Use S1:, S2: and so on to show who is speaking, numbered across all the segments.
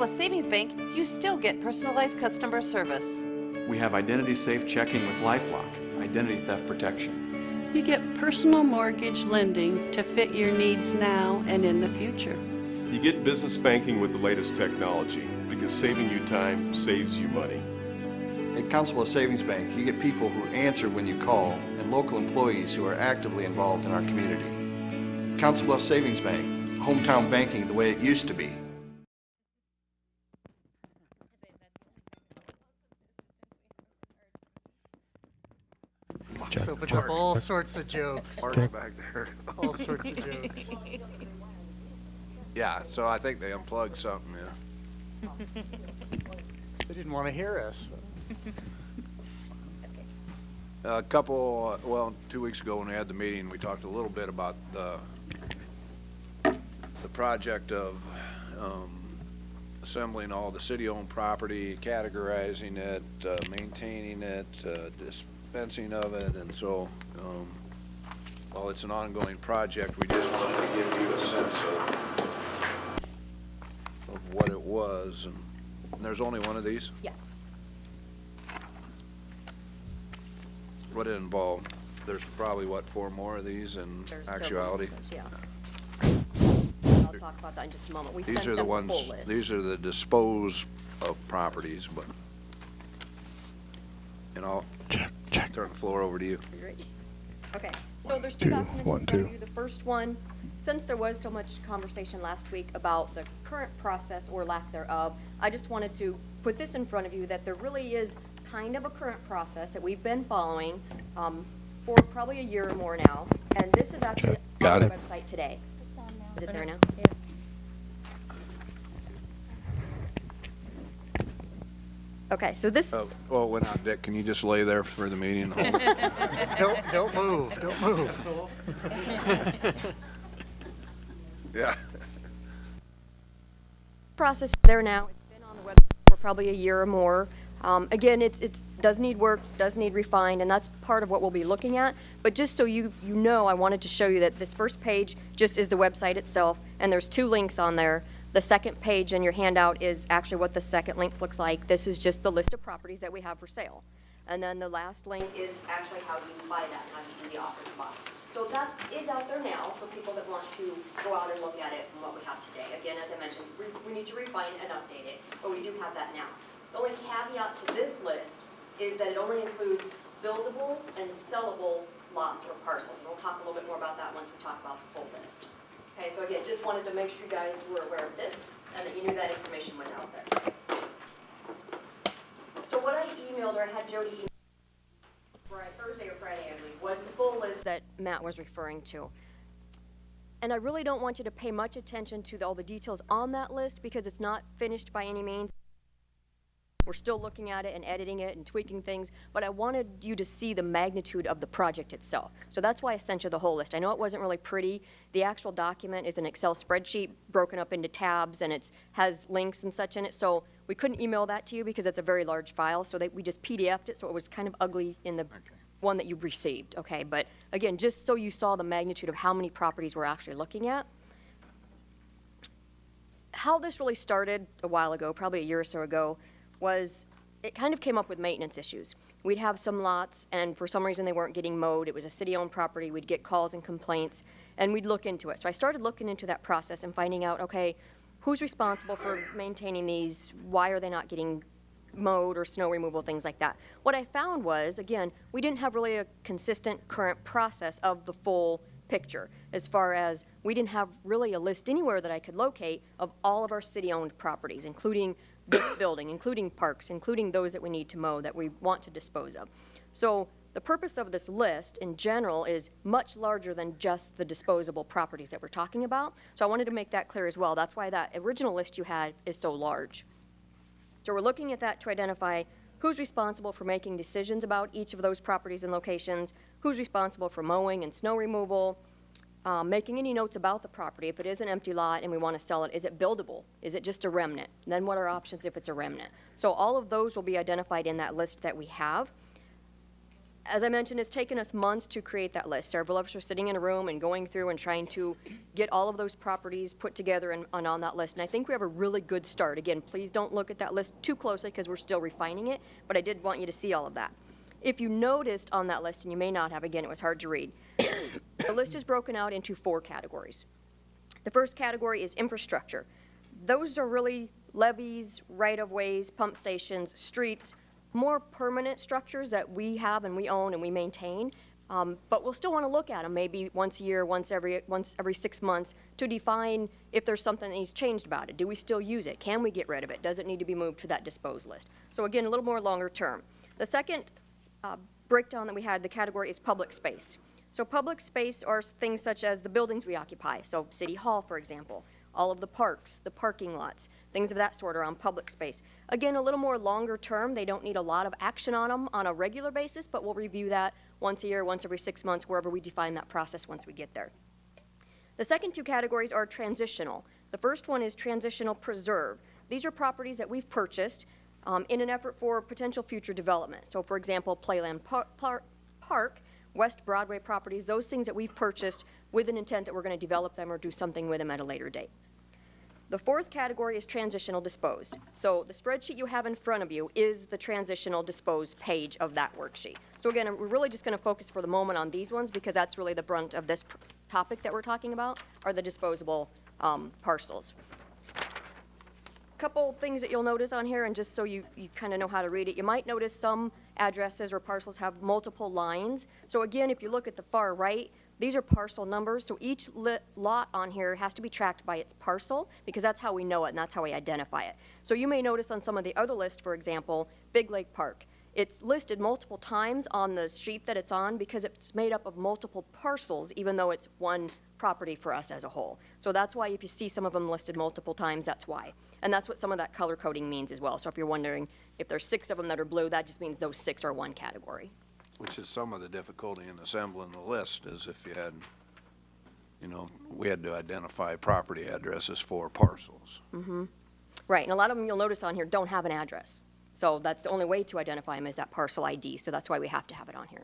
S1: Bluffs Savings Bank, you still get personalized customer service.
S2: We have identity-safe checking with LifeLock, identity theft protection.
S3: You get personal mortgage lending to fit your needs now and in the future.
S4: You get business banking with the latest technology because saving you time saves you money.
S5: At Council Bluffs Savings Bank, you get people who answer when you call and local employees who are actively involved in our community. Council Bluffs Savings Bank, hometown banking the way it used to be.
S6: This opens up all sorts of jokes.
S7: Mark back there.
S6: All sorts of jokes.
S7: Yeah, so I think they unplugged something, yeah.
S6: They didn't want to hear us.
S7: Well, 2 weeks ago when we had the meeting, we talked a little bit about the project of assembling all the city-owned property, categorizing it, maintaining it, dispensing of it, and so while it's an ongoing project, we just wanted to give you a sense of what it was. And there's only one of these?
S8: Yeah.
S7: What it involved? There's probably, what, 4 more of these in actuality?
S8: Yeah. I'll talk about that in just a moment. We
S7: These
S8: sent
S7: are the
S8: them
S7: ones,
S8: full list.
S7: these are the dispose of properties, but, and I'll turn the floor over to you.
S8: Great. Okay, so there's two documents in front of you. The first one, since there was so much conversation last week about the current process or lack thereof, I just wanted to put this in front of you that there really is kind of a current process that we've been following for probably a year or more now, and this is actually on the website today.
S9: It's on now.
S8: Is it there now?
S9: Yeah.
S8: Okay, so this.
S7: Well, when out, Dick, can you just lay there for the meeting?
S6: Don't move. Don't move.
S7: Yeah.
S8: Process is there now. It's been on the website for probably a year or more. Again, it does need work, does need refined, and that's part of what we'll be looking at. But just so you know, I wanted to show you that this first page just is the website itself, and there's 2 links on there. The second page in your handout is actually what the second link looks like. This is just the list of properties that we have for sale. And then the last link is actually how you buy that, how you do the offer to buy. So that is out there now for people that want to go out and look at it from what we have today. Again, as I mentioned, we need to refine and update it, but we do have that now. The only caveat to this list is that it only includes buildable and sellable lots or parcels. And we'll talk a little bit more about that once we talk about the full list. Okay, so again, just wanted to make sure you guys were aware of this and that you knew that information was out there. So what I emailed, or I had Jody email Thursday or Friday, I believe, was the full list that Matt was referring to. And I really don't want you to pay much attention to all the details on that list because it's not finished by any means. We're still looking at it and editing it and tweaking things, but I wanted you to see the magnitude of the project itself. So that's why I sent you the whole list. I know it wasn't really pretty. The actual document is an Excel spreadsheet broken up into tabs, and it has links and such in it. So we couldn't email that to you because it's a very large file, so we just PDF'd it, so it was kind of ugly in the one that you received, okay? But again, just so you saw the magnitude of how many properties we're actually looking at. How this really started a while ago, probably a year or so ago, was it kind of came up with maintenance issues. We'd have some lots, and for some reason they weren't getting mowed. It was a city-owned property. We'd get calls and complaints, and we'd look into it. So I started looking into that process and finding out, okay, who's responsible for maintaining these? Why are they not getting mowed or snow removal, things like that? What I found was, again, we didn't have really a consistent current process of the full picture, as far as we didn't have really a list anywhere that I could locate of all of our city-owned properties, including this building, including parks, including those that we need to mow, that we want to dispose of. So the purpose of this list in general is much larger than just the disposable properties that we're talking about. So I wanted to make that clear as well. That's why that original list you had is so large. So we're looking at that to identify who's responsible for making decisions about each of those properties and locations, who's responsible for mowing and snow removal, making any notes about the property. If it is an empty lot and we want to sell it, is it buildable? Is it just a remnant? And then what are options if it's a remnant? So all of those will be identified in that list that we have. As I mentioned, it's taken us months to create that list. Several of us are sitting in a room and going through and trying to get all of those properties put together and on that list. And I think we have a really good start. Again, please don't look at that list too closely because we're still refining it, but I did want you to see all of that. If you noticed on that list, and you may not have, again, it was hard to read, the list is broken out into 4 categories. The first category is infrastructure. Those are really levees, right-of-ways, pump stations, streets, more permanent structures that we have and we own and we maintain, but we'll still want to look at them maybe once a year, once every 6 months to define if there's something that needs changed about it. Do we still use it? Can we get rid of it? Does it need to be moved to that disposed list? So again, a little more longer term. The second breakdown that we had, the category is public space. So public space are things such as the buildings we occupy. So City Hall, for example, all of the parks, the parking lots, things of that sort are on public space. Again, a little more longer term. They don't need a lot of action on them on a regular basis, but we'll review that once a year, once every 6 months, wherever we define that process once we get there. The second 2 categories are transitional. The first one is transitional preserve. These are properties that we've purchased in an effort for potential future development. So for example, Playland Park, West Broadway properties, those things that we've purchased with an intent that we're going to develop them or do something with them at a later date. The fourth category is transitional dispose. So the spreadsheet you have in front of you is the transitional dispose page of that worksheet. So again, we're really just going to focus for the moment on these ones because that's really the brunt of this topic that we're talking about, are the disposable parcels. Couple things that you'll notice on here, and just so you kind of know how to read it, you might notice some addresses or parcels have multiple lines. So again, if you look at the far right, these are parcel numbers, so each lot on here has to be tracked by its parcel because that's how we know it and that's how we identify it. So you may notice on some of the other lists, for example, Big Lake Park. It's listed multiple times on the street that it's on because it's made up of multiple parcels, even though it's one property for us as a whole. So that's why if you see some of them listed multiple times, that's why. And that's what some of that color coding means as well. So if you're wondering if there's 6 of them that are blue, that just means those 6 are one category.
S7: Which is some of the difficulty in assembling the list, is if you had, we had to identify property addresses for parcels.
S8: Mm-hmm. Right, and a lot of them you'll notice on here don't have an address. So that's the only way to identify them is that parcel ID, so that's why we have to have it on here.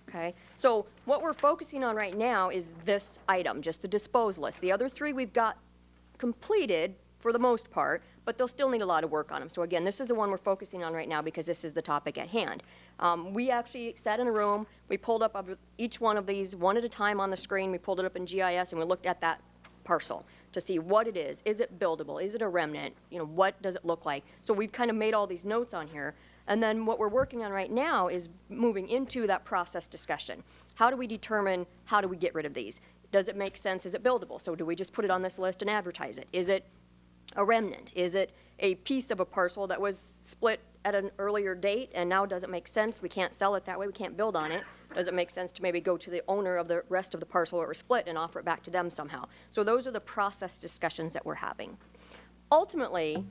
S8: Okay, so what we're focusing on right now is this item, just the dispose list. The other 3 we've got completed for the most part, but they'll still need a lot of work on them. So again, this is the one we're focusing on right now because this is the topic at hand. We actually sat in a room, we pulled up each one of these one at a time on the screen, we pulled it up in GIS and we looked at that parcel to see what it is it buildable, is it a remnant, what does it look like? So we've kind of made all these notes on here, and then what we're working on right now is moving into that process discussion. How do we determine, how do we get rid of these? Does it make sense, is it buildable? So do we just put it on this list and advertise it? Is it a remnant? Is it a piece of a parcel that was split at an earlier date and now doesn't make sense? We can't sell it that way, we can't build on it. Does it make sense to maybe go to the owner of the rest of the parcel that was split and offer it back to them somehow? So those are the process discussions that we're having. Ultimately,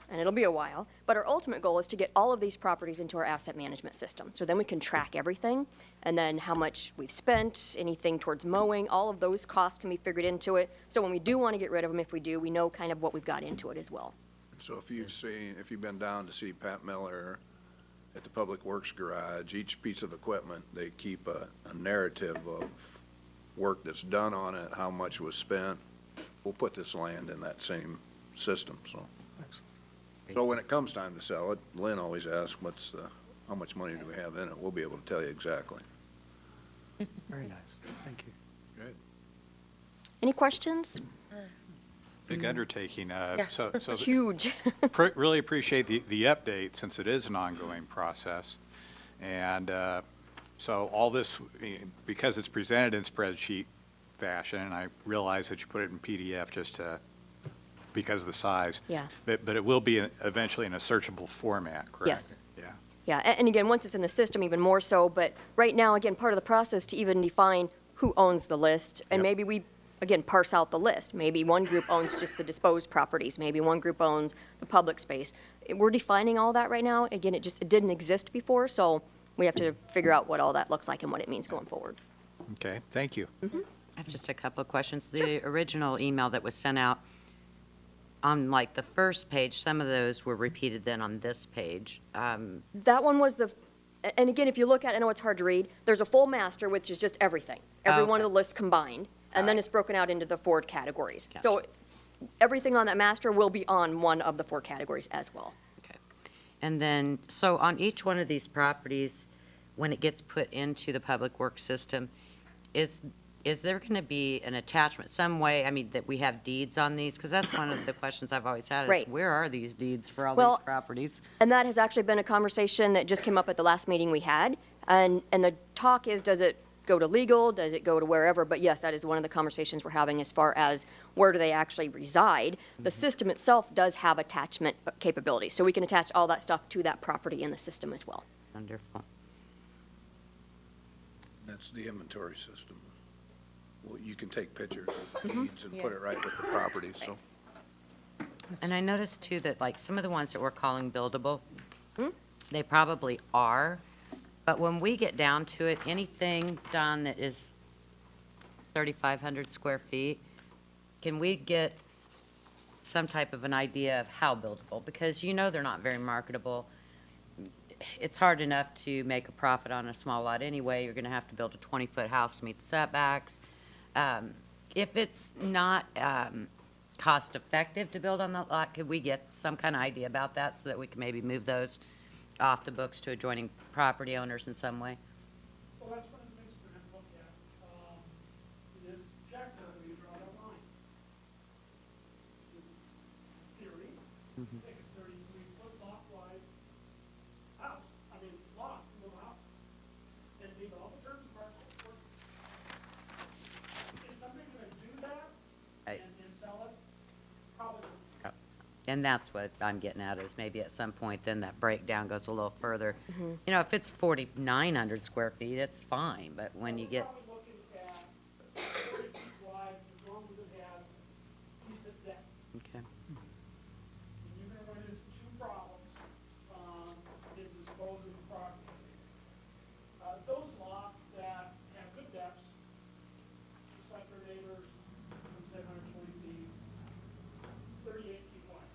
S8: and it'll be a while, but our ultimate goal is to get all of these properties into our asset management system. So then we can track everything, and then how much we've spent, anything towards mowing, all of those costs can be figured into it. So when we do want to get rid of them, if we do, we know kind of what we've got into it as well.
S7: So if you've been down to see Pat Miller at the Public Works Garage, each piece of equipment, they keep a narrative of work that's done on it, how much was spent. We'll put this land in that same system, so. So when it comes time to sell it, Lynn always asks, how much money do we have in it? We'll be able to tell you exactly.
S6: Very nice. Thank you.
S7: Good.
S8: Any questions?
S9: Big undertaking. So
S8: It's huge.
S9: really appreciate the update since it is an ongoing process. And so all this, because it's presented in spreadsheet fashion, and I realize that you put it in PDF just because of the size.
S8: Yeah.
S9: But it will be eventually in a searchable format, correct?
S8: Yes.
S9: Yeah.
S8: Yeah, and again, once it's in the system, even more so. But right now, again, part of the process to even define who owns the list, and
S9: Yep.
S8: maybe we, again, parse out the list. Maybe one group owns just the disposed properties. Maybe one group owns the public space. We're defining all that right now. Again, it didn't exist before, so we have to figure out what all that looks like and what it means going forward.
S9: Okay, thank you.
S8: Mm-hmm.
S10: I have just a couple of questions. The original email that was sent out, on like the first page, some of those were repeated then on this page.
S8: That one was And again, if you look at it, I know it's hard to read, there's a full master, which is just everything. Every one of the lists combined, and then it's broken out into the 4 categories. So everything on that master will be on one of the 4 categories as well.
S10: Okay. And then, so on each one of these properties, when it gets put into the public works system, is there going to be an attachment, some way, I mean, that we have deeds on these? Because that's one of the questions I've always had is,
S8: Right.
S10: where are these deeds for all
S8: Well,
S10: these properties?
S8: And that has actually been a conversation that just came up at the last meeting we had. And the talk is, does it go to legal? Does it go to wherever? But yes, that is one of the conversations we're having as far as where do they actually reside. The system itself does have attachment capabilities, so we can attach all that stuff to that property in the system as well.
S10: Wonderful.
S7: That's the inventory system. Well, you can take pictures of the deeds and put it right with the property, so.
S10: And I noticed too that like some of the ones that we're calling buildable, they probably are, but when we get down to it, anything, Don, that is 3,500 square feet, can we get some type of an idea of how buildable? Because you know they're not very marketable. It's hard enough to make a profit on a small lot anyway. You're gonna have to build a 20-foot house to meet the setbacks. If it's not cost-effective to build on that lot, could we get some kind of idea about that so that we can maybe move those off the books to adjoining property owners in some way?
S11: Well, that's one of the things we're going to look at. This chapter we brought online. This theory, take a 33-foot lot wide house, little house, and leave all the terms of parcel. Is somebody going to do that and sell it? Probably not.
S10: And that's what I'm getting at, is maybe at some point, then that breakdown goes a little further. You know, if it's 4,900 square feet, it's fine, but when you get,
S11: We're probably looking at 30 feet wide, as long as it has decent depth.
S10: okay,
S11: And you're gonna run into 2 problems, in disposing of properties. Those lots that have good depths, just like their neighbors, 720 feet, 38 feet wide.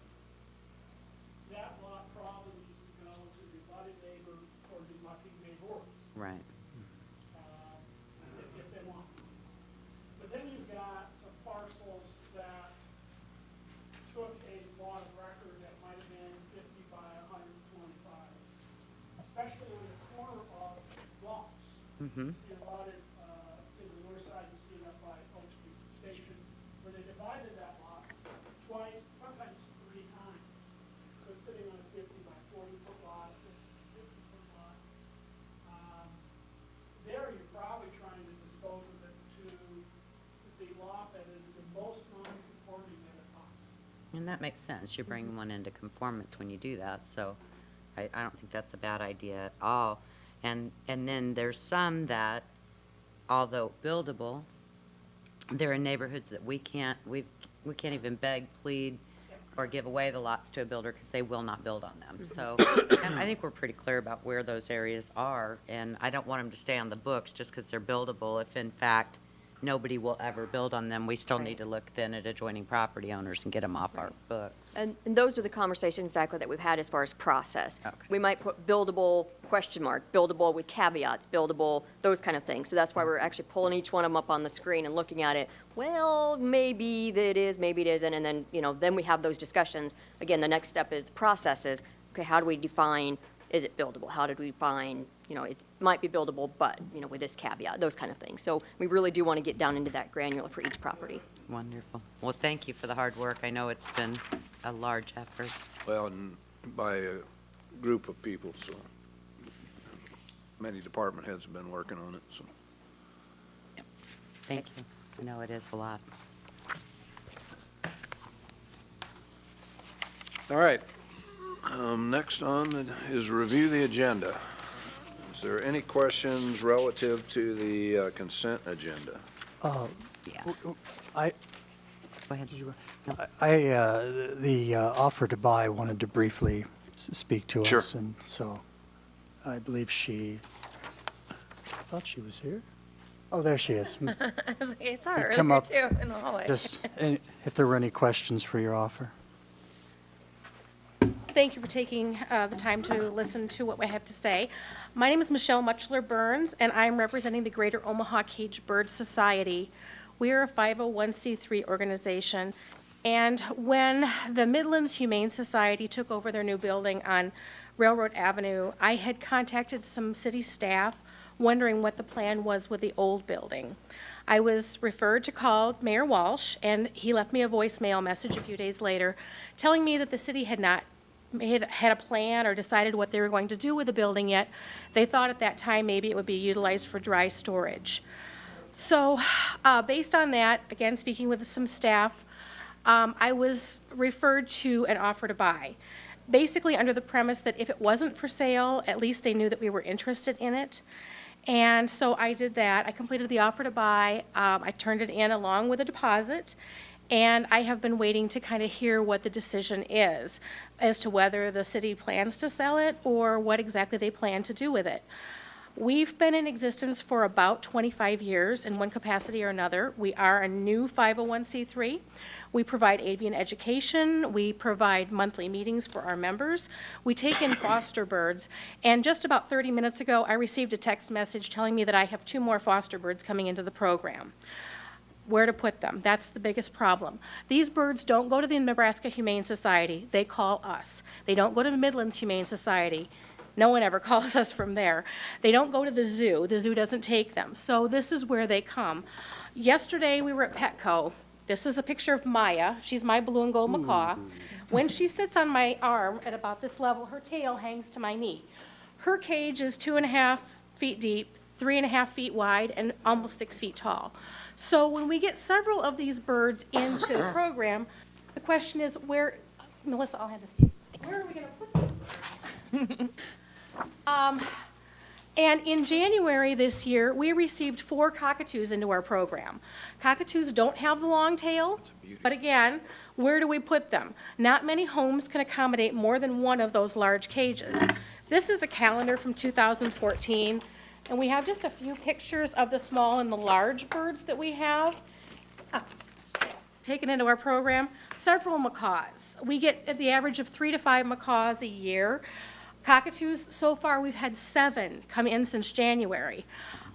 S11: That lot probably needs to go to the abutting neighbor or the abutting neighbors,
S10: right.
S11: if they want. But then you've got some parcels that took a lot of record that might have been 50 by 125, especially on the corner of Bluffs. You see a lot to the north side, you see it up by Oak Street Station, where they divided that lot twice, sometimes 3 times. So it's sitting on a 50 by 40-foot lot, 50-foot lot. There you're probably trying to dispose of it to the lot that is the most non-conforming that it lots.
S10: And that makes sense. You're bringing one into conformance when you do that, so I don't think that's a bad idea at all. And then there's some that, although buildable, they're in neighborhoods that we can't even beg, plead, or give away the lots to a builder because they will not build on them. So and I think we're pretty clear about where those areas are, and I don't want them to stay on the books just because they're buildable. If in fact nobody will ever build on them, we still need to look then at adjoining property owners and get them off our books.
S8: And those are the conversations exactly that we've had as far as process.
S10: Okay.
S8: We might put buildable question mark, buildable with caveats, buildable, those kind of things. So that's why we're actually pulling each one of them up on the screen and looking at it. Well, maybe that it is, maybe it isn't, and then, then we have those discussions. Again, the next step is the process is, okay, how do we define, is it buildable? How did we define, it might be buildable, but, with this caveat, those kind of things. So we really do want to get down into that granular for each property.
S10: Wonderful. Well, thank you for the hard work. I know it's been a large effort.
S7: Well, and by a group of people, so many department heads have been working on it, so.
S10: Thank you. I know it is a lot.
S7: All right. Next on is review the agenda. Is there any questions relative to the consent agenda?
S10: Yeah.
S6: I,
S10: Go ahead.
S6: the offer to buy wanted to briefly speak to
S7: Sure.
S6: us, and so I believe I thought she was here. Oh, there she is.
S12: I was like, I saw her
S6: Come
S12: earlier
S6: up.
S12: too in the hallway.
S6: Just, if there were any questions for your offer.
S12: Thank you for taking the time to listen to what I have to say. My name is Michelle Muchler-Burns, and I'm representing the Greater Omaha Caged Bird Society. We are a 501c3 organization, and when the Midlands Humane Society took over their new building on Railroad Avenue, I had contacted some city staff wondering what the plan was with the old building. I was referred to call Mayor Walsh, and he left me a voicemail message a few days later telling me that the city had not had a plan or decided what they were going to do with the building yet. They thought at that time maybe it would be utilized for dry storage. So based on that, again, speaking with some staff, I was referred to an offer to buy. Basically under the premise that if it wasn't for sale, at least they knew that we were interested in it. And so I did that. I completed the offer to buy. I turned it in along with a deposit. And I have been waiting to kind of hear what the decision is as to whether the city plans to sell it or what exactly they plan to do with it. We've been in existence for about 25 years in one capacity or another. We are a new 501c3. We provide avian education. We provide monthly meetings for our members. We take in foster birds. And just about 30 minutes ago, I received a text message telling me that I have 2 more foster birds coming into the program. Where to put them? That's the biggest problem. These birds don't go to the Nebraska Humane Society. They call us. They don't go to the Midlands Humane Society. No one ever calls us from there. They don't go to the zoo. The zoo doesn't take them. So this is where they come. Yesterday we were at Petco. This is a picture of Maya. She's my blue and gold macaw. When she sits on my arm at about this level, her tail hangs to my knee. Her cage is 2.5 feet deep, 3.5 feet wide, and almost 6 feet tall. So when we get several of these birds into the program, the question is where, Melissa, I'll hand this to you. Where are we going to put these birds? And in January this year, we received 4 cockatoos into our program. Cockatoos don't have the long tail, but again, where do we put them? Not many homes can accommodate more than one of those large cages. This is a calendar from 2014. And we have just a few pictures of the small and the large birds that we have taken into our program. Several macaws. We get the average of 3 to 5 macaws a year. Cockatoos, so far we've had 7 come in since January.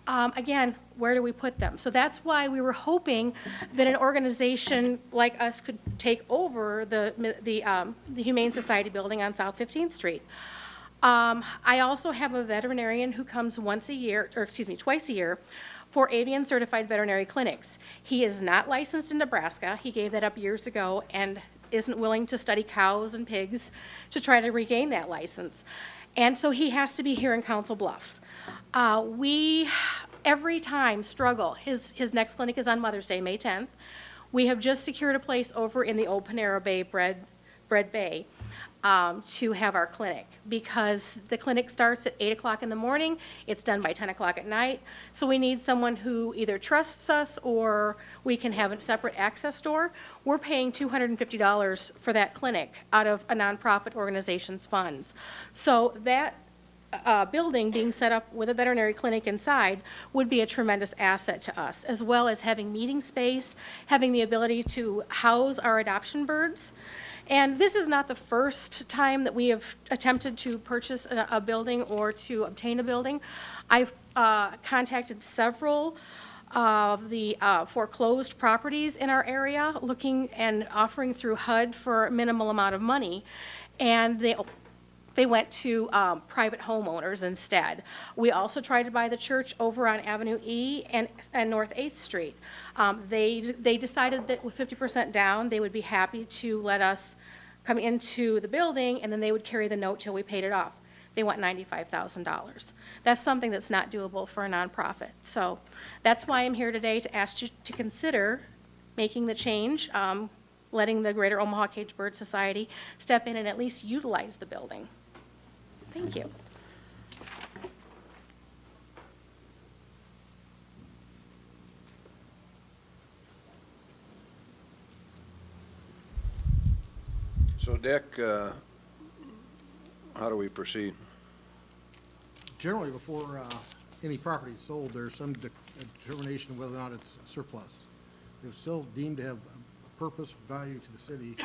S12: Again, where do we put them? So that's why we were hoping that an organization like us could take over the Humane Society building on South 15th Street. I also have a veterinarian who comes twice a year for avian certified veterinary clinics. He is not licensed in Nebraska. He gave that up years ago and isn't willing to study cows and pigs to try to regain that license. And so he has to be here in Council Bluffs. We, every time, struggle. His next clinic is on Mother's Day, May 10th. We have just secured a place over in the old Panera Bay Bread Bay. To have our clinic because the clinic starts at 8 o'clock in the morning. It's done by 10 o'clock at night. So we need someone who either trusts us or we can have a separate access door. We're paying $250 for that clinic out of a nonprofit organization's funds. So that building being set up with a veterinary clinic inside would be a tremendous asset to us, as well as having meeting space, having the ability to house our adoption birds. And this is not the first time that we have attempted to purchase a building or to obtain a building. I've contacted several of the foreclosed properties in our area, looking and offering through HUD for a minimal amount of money, and they went to private homeowners instead. We also tried to buy the church over on Avenue E and North 8th Street. They decided that with 50% down, they would be happy to let us come into the building, and then they would carry the note till we paid it off. They want $95,000. That's something that's not doable for a nonprofit. So that's why I'm here today to ask you to consider making the change, letting the Greater Omaha Caged Bird Society step in and at least utilize the building. Thank you.
S7: So Dick, how do we proceed?
S13: Generally, before any property is sold, there's some determination of whether or not it's surplus. If still deemed to have purpose, value to the city,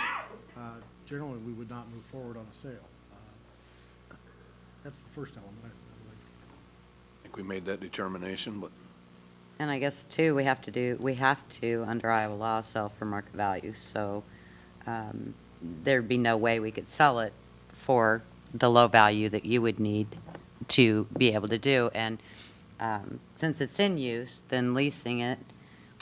S13: generally, we would not move forward on a sale. That's the first element, I believe.
S7: I think we made that determination, but
S10: And I guess too, we have to, under Iowa law, sell for market value. So there'd be no way we could sell it for the low value that you would need to be able to do. And since it's in use, then leasing it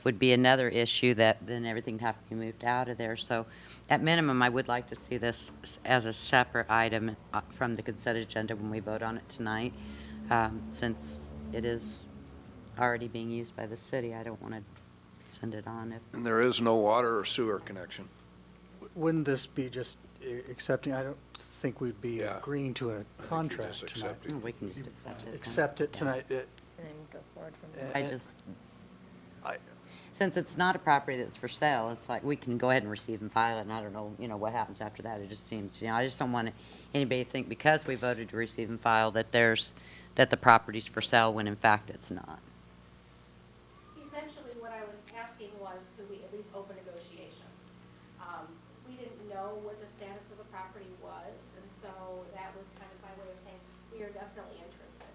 S10: would be another issue that then everything would have to be moved out of there. So at minimum, I would like to see this as a separate item from the consent agenda when we vote on it tonight. Since it is already being used by the city, I don't want to send it on if.
S7: and there is no water or sewer connection.
S6: Wouldn't this be just accepting, I don't think we'd be
S7: Yeah.
S6: agreeing to a contract
S7: just
S6: tonight.
S7: accept it.
S10: We can just accept it.
S6: Accept it tonight.
S8: And then go forward from there.
S10: I since it's not a property that's for sale, it's like we can go ahead and receive and file it, and I don't know, what happens after that. It just seems, I just don't want anybody to think because we voted to receive and file that that the property's for sale when in fact it's not.
S12: Essentially, what I was asking was, could we at least open negotiations? We didn't know what the status of the property was, and so that was kind of my way of saying, we are definitely interested.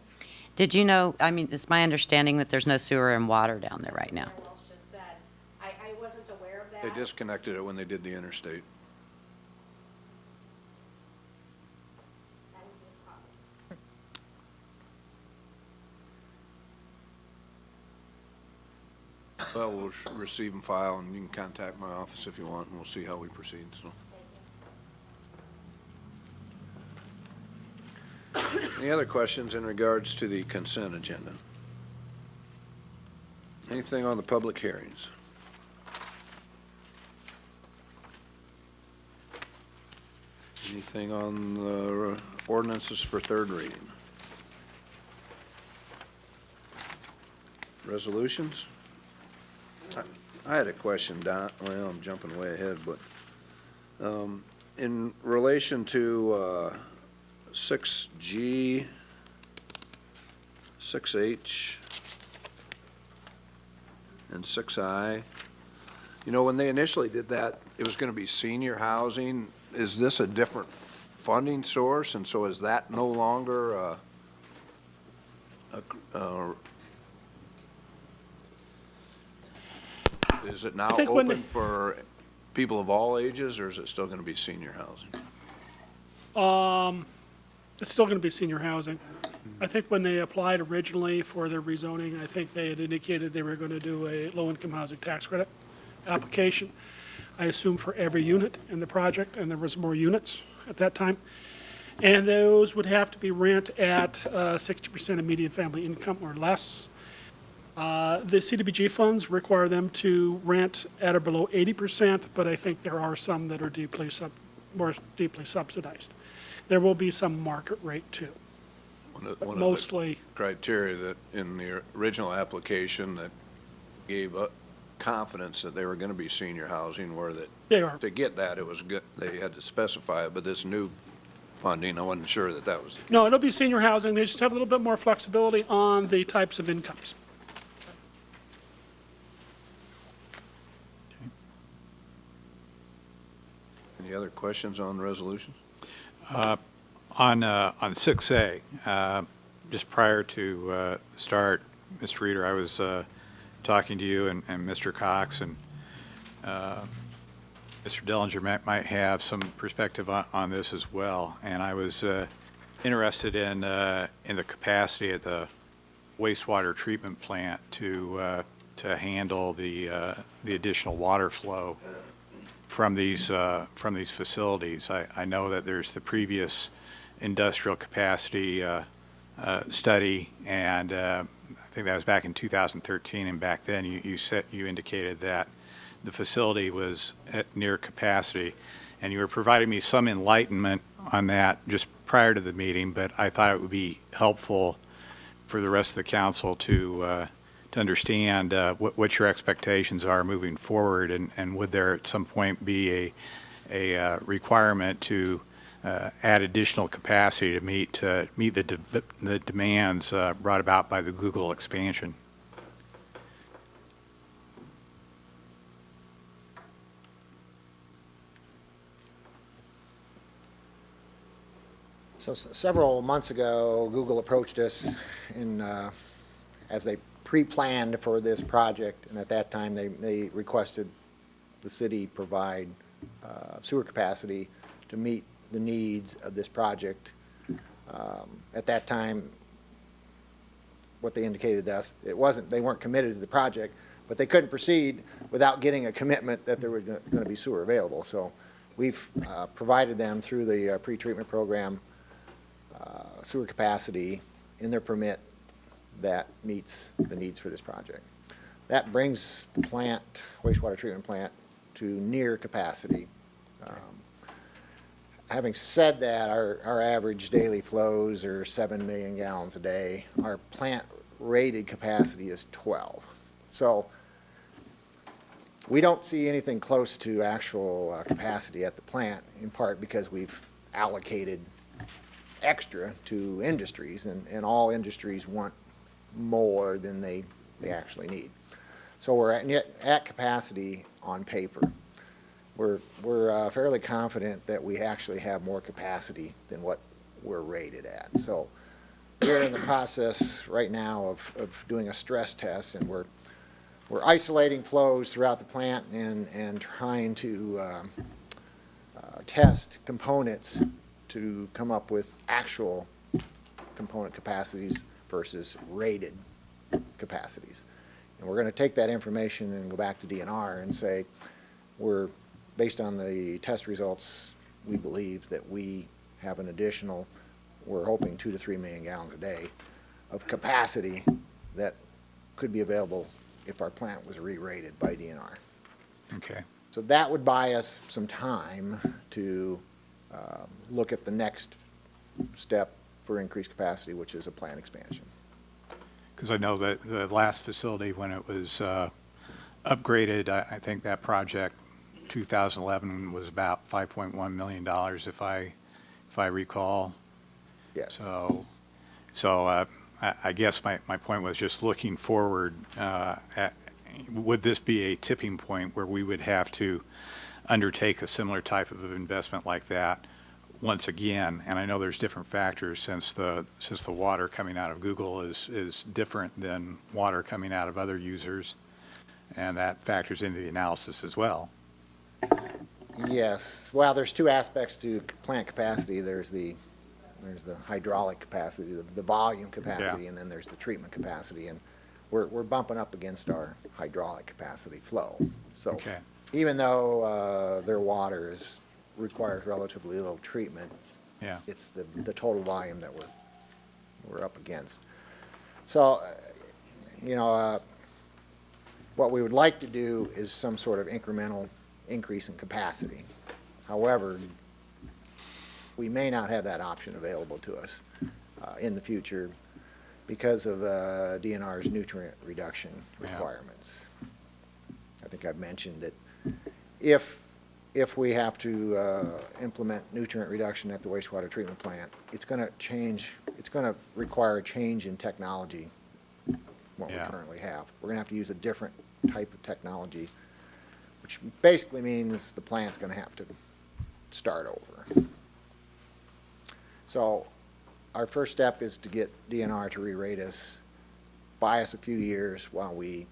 S10: Did you know, it's my understanding that there's no sewer and water down there right now.
S12: Everyone else just said, I wasn't aware of that.
S7: They disconnected it when they did the interstate.
S12: That would be a problem.
S7: Well, we'll receive and file, and you can contact my office if you want, and we'll see how we proceed, so. Any other questions in regards to the consent agenda? Anything on the public hearings? Anything on the ordinances for third reading? Resolutions? I had a question, Don, well, I'm jumping way ahead, but in relation to 6G, 6H, and 6I, when they initially did that, it was going to be senior housing. Is this a different funding source, and so is that no longer is it now
S11: I think when
S7: open for people of all ages, or is it still going to be senior housing?
S11: It's still going to be senior housing. I think when they applied originally for their rezoning, I think they had indicated they were going to do a low-income housing tax credit application, I assume for every unit in the project, and there was more units at that time. And those would have to be rent at 60% of median family income or less. The CDBG funds require them to rent at or below 80%, but I think there are some that are more deeply subsidized. There will be some market rate too.
S7: One
S11: Mostly.
S7: of the criteria that in the original application that gave confidence that they were going to be senior housing were that
S11: They are.
S7: to get that, it was good, they had to specify it, but this new funding, I wasn't sure that that was.
S11: No, it'll be senior housing. They just have a little bit more flexibility on the types of incomes.
S7: Any other questions on the resolutions?
S9: On 6A, just prior to start, Mr. Reader, I was talking to you and Mr. Cox, and Mr. Dillinger might have some perspective on this as well. And I was interested in the capacity of the wastewater treatment plant to handle the additional water flow from these facilities. I know that there's the previous industrial capacity study, and I think that was back in 2013. And back then, you indicated that the facility was at near capacity, and you were providing me some enlightenment on that just prior to the meeting. But I thought it would be helpful for the rest of the council to understand what your expectations are moving forward, and would there at some point be a requirement to add additional capacity to meet the demands brought about by the Google expansion?
S14: So several months ago, Google approached us as they pre-planned for this project, and at that time they requested the city provide sewer capacity to meet the needs of this project. At that time, what they indicated to us, they weren't committed to the project, but they couldn't proceed without getting a commitment that there was going to be sewer available. So we've provided them through the pre-treatment program sewer capacity in their permit that meets the needs for this project. That brings the plant, wastewater treatment plant, to near capacity. Having said that, our average daily flows are 7 million gallons a day. Our plant rated capacity is 12. So we don't see anything close to actual capacity at the plant, in part because we've allocated extra to industries, and all industries want more than they actually need. So we're at capacity on paper. We're fairly confident that we actually have more capacity than what we're rated at. So we're in the process right now of doing a stress test, and we're isolating flows throughout the plant and trying to test components to come up with actual component capacities versus rated capacities. And we're going to take that information and go back to DNR and say, based on the test results, we believe that we have an additional, we're hoping 2 to 3 million gallons a day of capacity that could be available if our plant was re-rated by DNR.
S9: Okay.
S14: So that would buy us some time to look at the next step for increased capacity, which is a plant expansion.
S9: Because I know that the last facility, when it was upgraded, I think that project, 2011, was about $5.1 million, if I recall.
S14: Yes.
S9: So I guess my point was just looking forward, would this be a tipping point where we would have to undertake a similar type of investment like that once again? And I know there's different factors, since the water coming out of Google is different than water coming out of other users, and that factors into the analysis as well.
S14: Yes. Well, there's two aspects to plant capacity. There's the hydraulic capacity, the volume capacity, and then there's the treatment capacity. And we're bumping up against our hydraulic capacity flow. So even though their water requires relatively little treatment, it's the total volume that we're up against. So, what we would like to do is some sort of incremental increase in capacity. However, we may not have that option available to us in the future because of DNR's nutrient reduction requirements. I think I've mentioned that if we have to implement nutrient reduction at the wastewater treatment plant, it's going to require a change in technology, what we currently have. We're going to have to use a different type of technology, which basically means the plant's going to have to start over. So our first step is to get DNR to re-rate us, buy us a few years while we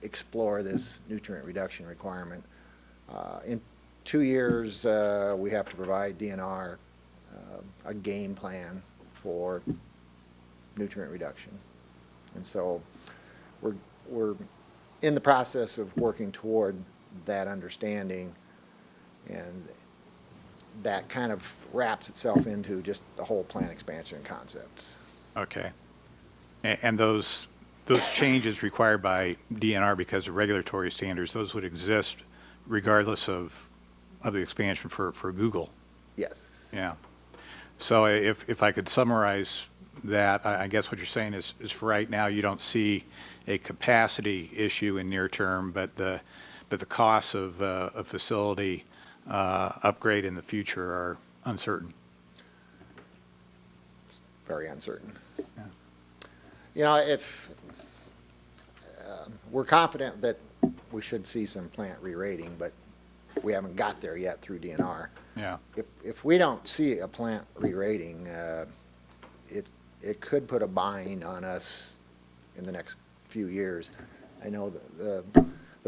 S14: explore this nutrient reduction requirement. In 2 years, we have to provide DNR a game plan for nutrient reduction. And so we're in the process of working toward that understanding, and that kind of wraps itself into just the whole plant expansion concepts.
S9: Okay. And those changes required by DNR because of regulatory standards, those would exist regardless of the expansion for Google?
S14: Yes.
S9: Yeah. So if I could summarize that, I guess what you're saying is for right now you don't see a capacity issue in near term, but the costs of a facility upgrade in the future are uncertain.
S14: It's very uncertain.
S9: Yeah.
S14: If we're confident that we should see some plant re-rating, but we haven't got there yet through DNR.
S9: Yeah.
S14: If we don't see a plant re-rating, it could put a bind on us in the next few years. I know the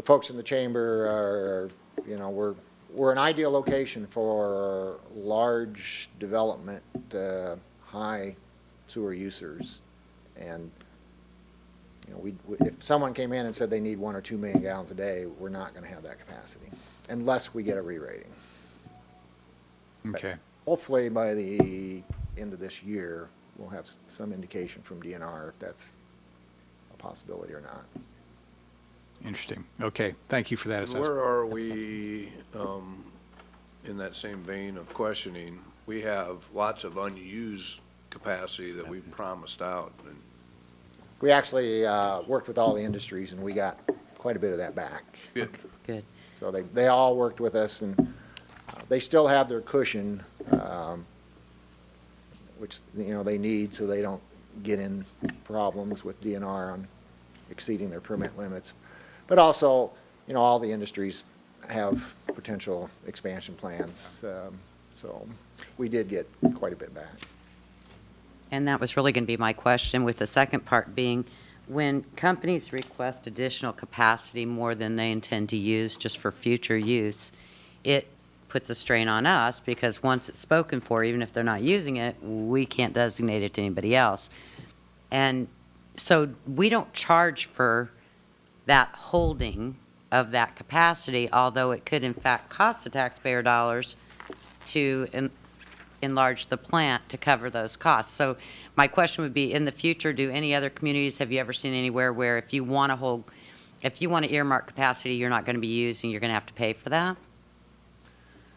S14: folks in the chamber are, you know, we're an ideal location for large development, high sewer users. And, you know, if someone came in and said they need 1 or 2 million gallons a day, we're not going to have that capacity unless we get a re-rating.
S9: Okay.
S14: But hopefully by the end of this year, we'll have some indication from DNR if that's a possibility or not.
S9: Interesting. Okay. Thank you for that assessment.
S7: Where are we, in that same vein of questioning? We have lots of unused capacity that we've promised out. And
S14: We actually worked with all the industries, and we got quite a bit of that back.
S7: Good.
S10: Good.
S14: So they all worked with us, and they still have their cushion, which, you know, they need so they don't get in problems with DNR on exceeding their permit limits. But also, you know, all the industries have potential expansion plans, so we did get quite a bit back.
S10: And that was really going to be my question, with the second part being, when companies request additional capacity more than they intend to use just for future use, it puts a strain on us, because once it's spoken for, even if they're not using it, we can't designate it to anybody else. And so we don't charge for that holding of that capacity, although it could in fact cost the taxpayer dollars to enlarge the plant to cover those costs. So my question would be, in the future, do any other communities, have you ever seen anywhere where if you want to earmark capacity you're not going to be using, you're going to have to pay for that?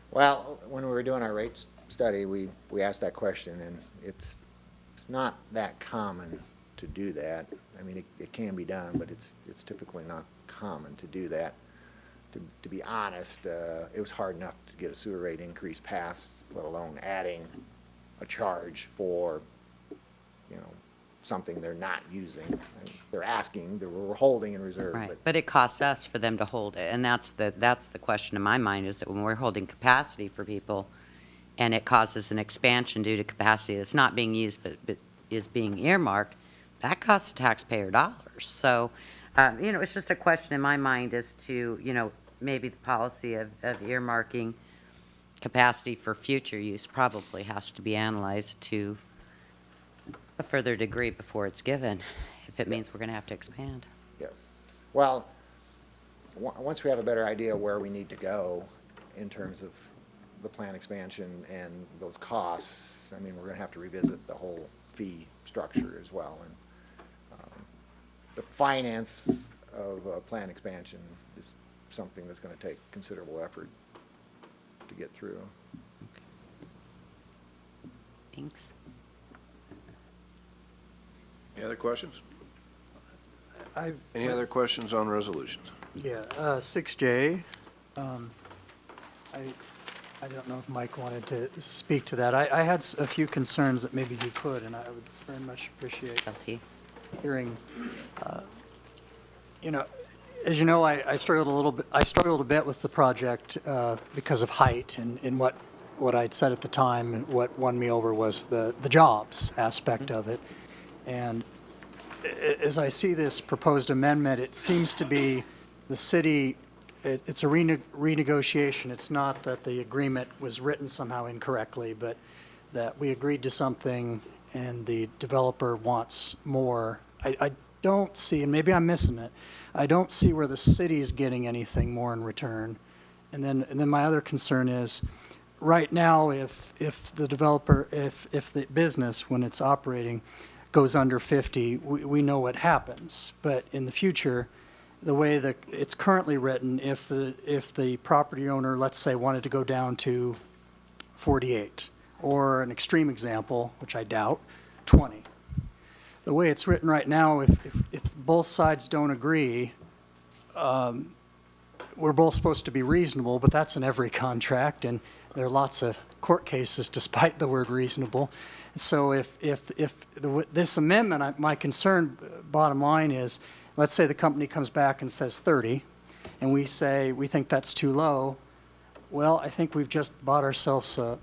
S14: Well, when we were doing our rates study, we asked that question, and it's not that common to do that. I mean, it can be done, but it's typically not common to do that. To be honest, it was hard enough to get a sewer rate increase passed, let alone adding a charge for, you know, something they're not using. I mean, they're asking, we're holding in reserve.
S10: Right, but it costs us for them to hold it, and that's the question in my mind, is that when we're holding capacity for people, and it causes an expansion due to capacity that's not being used but is being earmarked, that costs the taxpayer dollars. So, you know, it's just a question in my mind as to, you know, maybe the policy of earmarking capacity for future use probably has to be analyzed to a further degree before it's given, if it means we're going to have to expand.
S14: Yes. Well, once we have a better idea where we need to go in terms of the plant expansion and those costs, I mean, we're going to have to revisit the whole fee structure as well. And the finance of a plant expansion is something that's going to take considerable effort to get through.
S10: Thanks.
S7: Any other questions?
S6: I've-
S7: Any other questions on resolutions?
S6: Yeah, 6J, I don't know if Mike wanted to speak to that. I had a few concerns that maybe you could, and I would very much appreciate hearing. You know, as you know, I struggled a bit with the project because of height, and what I'd said at the time, and what won me over was the jobs aspect of it. And as I see this proposed amendment, it seems to be the city, it's a renegotiation. It's not that the agreement was written somehow incorrectly, but that we agreed to something and the developer wants more. I don't see, and maybe I'm missing it, I don't see where the city's getting anything more in return. And then my other concern is, right now, if the developer, if the business, when it's operating, goes under 50, we know what happens. But in the future, the way that it's currently written, if the property owner, let's say, wanted to go down to 48, or an extreme example, which I doubt, 20. The way it's written right now, if both sides don't agree, we're both supposed to be reasonable, but that's in every contract, and there are lots of court cases despite the word reasonable. So if this amendment, my concern, bottom line is, let's say the company comes back and says 30, and we say we think that's too low, Well, I think we've just bought ourselves a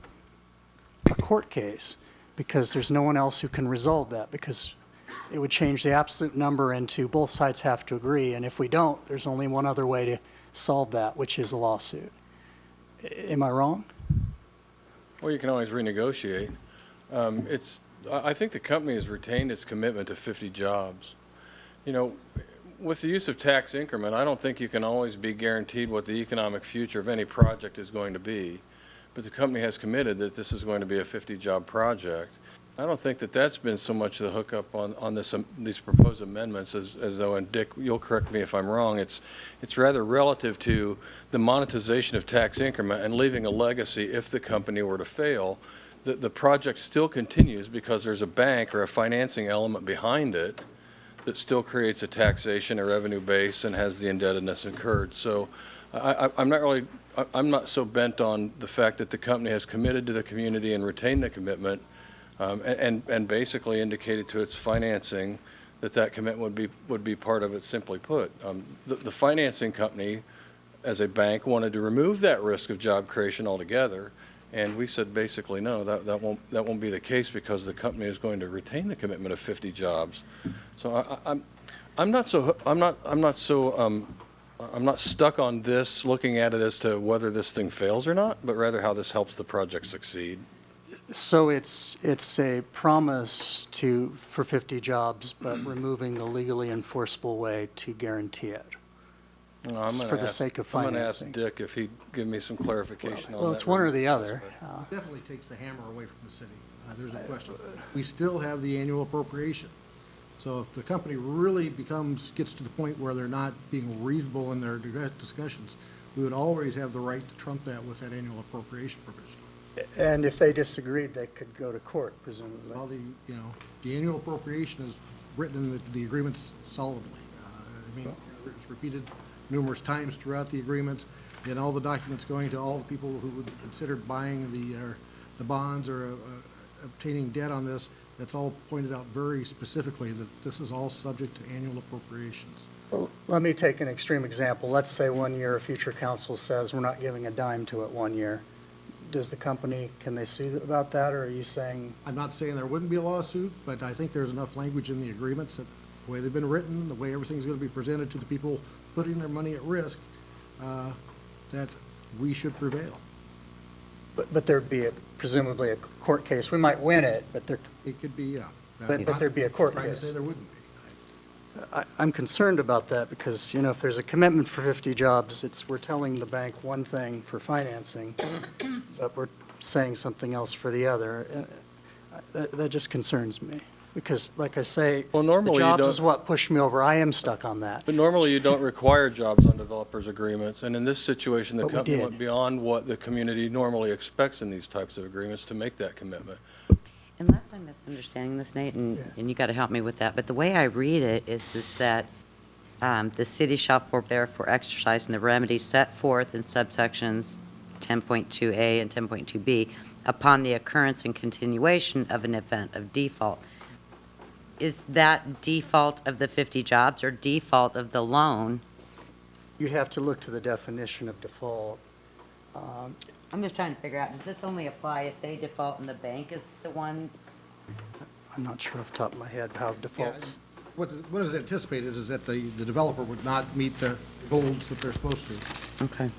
S6: court case because there's no one else who can resolve that, because it would change the absolute number into both sides have to agree, and if we don't, there's only one other way to solve that, which is a lawsuit. Am I wrong?
S15: Well, you can always renegotiate. I think the company has retained its commitment to 50 jobs. You know, with the use of tax increment, I don't think you can always be guaranteed what the economic future of any project is going to be. But the company has committed that this is going to be a 50-job project. I don't think that that's been so much the hookup on these proposed amendments as though, and Dick, you'll correct me if I'm wrong, it's rather relative to the monetization of tax increment and leaving a legacy if the company were to fail. The project still continues because there's a bank or a financing element behind it that still creates a taxation, a revenue base, and has the indebtedness incurred. So I'm not so bent on the fact that the company has committed to the community and retained the commitment, and basically indicated to its financing that commitment would be part of it, simply put. The financing company, as a bank, wanted to remove that risk of job creation altogether, and we said basically no, that won't be the case because the company is going to retain the commitment of 50 jobs. So I'm not stuck on this, looking at it as to whether this thing fails or not, but rather how this helps the project succeed.
S6: So it's a promise for 50 jobs, but removing the legally enforceable way to guarantee it.
S15: No,
S6: For the sake of financing.
S15: I'm going to ask Dick if he'd give me some clarification on that.
S6: Well, it's one or the other.
S13: Definitely takes the hammer away from the city. There's no question. We still have the annual appropriation. So if the company really gets to the point where they're not being reasonable in their discussions, we would always have the right to trump that with that annual appropriation provision.
S6: And if they disagreed, they could go to court, presumably.
S13: Well, the annual appropriation is written in the agreements solidly. It's repeated numerous times throughout the agreements, and all the documents going to all the people who would consider buying the bonds or obtaining debt on this. That's all pointed out very specifically that this is all subject to annual appropriations.
S6: Well, let me take an extreme example. Let's say 1 year a future council says we're not giving a dime to it 1 year. Does the company, can they sue about that, or are you saying?
S13: I'm not saying there wouldn't be a lawsuit, but I think there's enough language in the agreements that the way they've been written, the way everything's going to be presented to the people putting their money at risk, that we should prevail.
S6: But there'd be presumably a court case. We might win it, but there.
S13: It could be, yeah.
S6: But there'd be a court
S13: Trying to
S6: case.
S13: say there wouldn't be.
S6: I'm concerned about that because, if there's a commitment for 50 jobs, we're telling the bank one thing for financing, but we're saying something else for the other. That just concerns me because, like I say,
S15: well, normally
S6: the jobs is what pushed me over. I am stuck on that.
S15: But normally you don't require jobs on developers' agreements, and in this situation, the company went beyond what the community normally expects in these types of agreements to make that commitment.
S10: Unless I'm misunderstanding this, Nate, and you got to help me with that, but the way I read it is that the city shall forbear for exercising the remedies set forth in subsections 10.2A and 10.2B upon the occurrence and continuation of an event of default. Is that default of the 50 jobs or default of the loan?
S6: You'd have to look to the definition of default.
S10: I'm just trying to figure out, does this only apply if they default and the bank is the one?
S6: I'm not sure off the top of my head how defaults.
S13: What is anticipated is that the developer would not meet the goals that they're supposed to.
S10: Okay.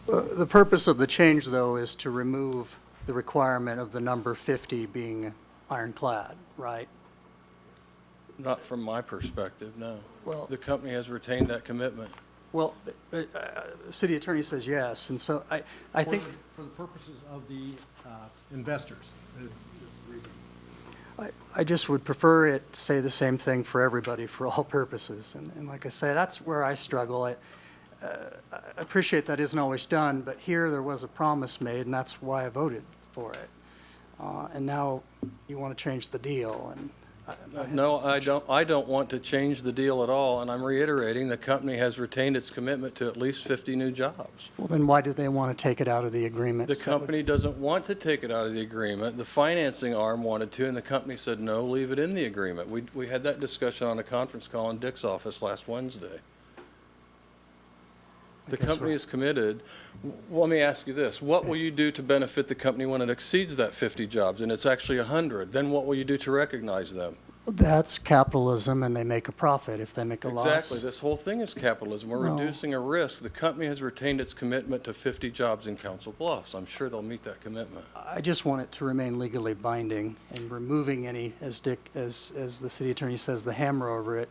S6: The purpose of the change, though, is to remove the requirement of the number 50 being ironclad, right?
S15: Not from my perspective, no.
S6: Well,
S15: the company has retained that commitment.
S6: Well, the city attorney says yes, and so I think.
S13: For the purposes of the investors.
S6: I just would prefer it say the same thing for everybody for all purposes. And like I say, that's where I struggle. I appreciate that isn't always done, but here there was a promise made, and that's why I voted for it. And now you want to change the deal. And
S15: no, I don't want to change the deal at all, and I'm reiterating the company has retained its commitment to at least 50 new jobs.
S6: Well, then why do they want to take it out of the agreement?
S15: The company doesn't want to take it out of the agreement. The financing arm wanted to, and the company said, no, leave it in the agreement. We had that discussion on a conference call in Dick's office last Wednesday. The company is committed. Let me ask you this. What will you do to benefit the company when it exceeds that 50 jobs and it's actually 100? Then what will you do to recognize them?
S6: That's capitalism, and they make a profit if they make a loss.
S15: Exactly. This whole thing is capitalism. We're
S6: No.
S15: reducing a risk. The company has retained its commitment to 50 jobs in Council Bluffs. I'm sure they'll meet that commitment.
S6: I just want it to remain legally binding, and removing any, as the city attorney says, the hammer over it,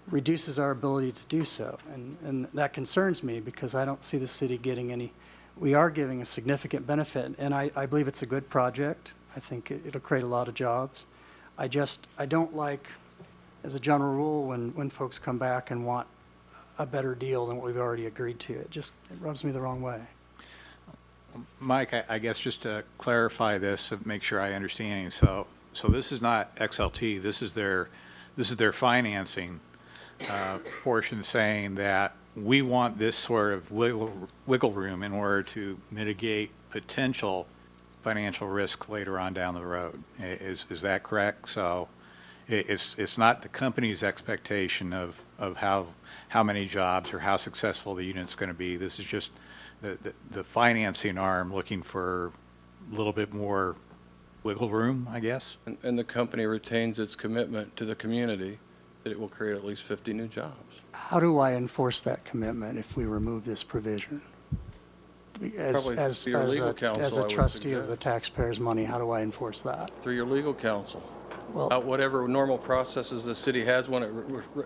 S6: reduces our ability to do so. And that concerns me because I don't see the city getting any, we are giving a significant benefit, and I believe it's a good project. I think it'll create a lot of jobs. I don't like, as a general rule, when folks come back and want a better deal than what we've already agreed to. It rubs me the wrong way.
S9: Mike, I guess just to clarify this, to make sure I understand, so this is not XLT, this is their financing portion saying that we want this sort of wiggle room in order to mitigate potential financial risk later on down the road. Is that correct? So it's not the company's expectation of how many jobs or how successful the unit's going to be. This is just the financing arm looking for a little bit more wiggle room, I guess.
S15: And the company retains its commitment to the community that it will create at least 50 new jobs.
S6: How do I enforce that commitment if we remove this provision? As a trustee of the taxpayers' money, how do I enforce that?
S15: Through your legal counsel.
S6: Well,
S15: whatever normal processes the city has when it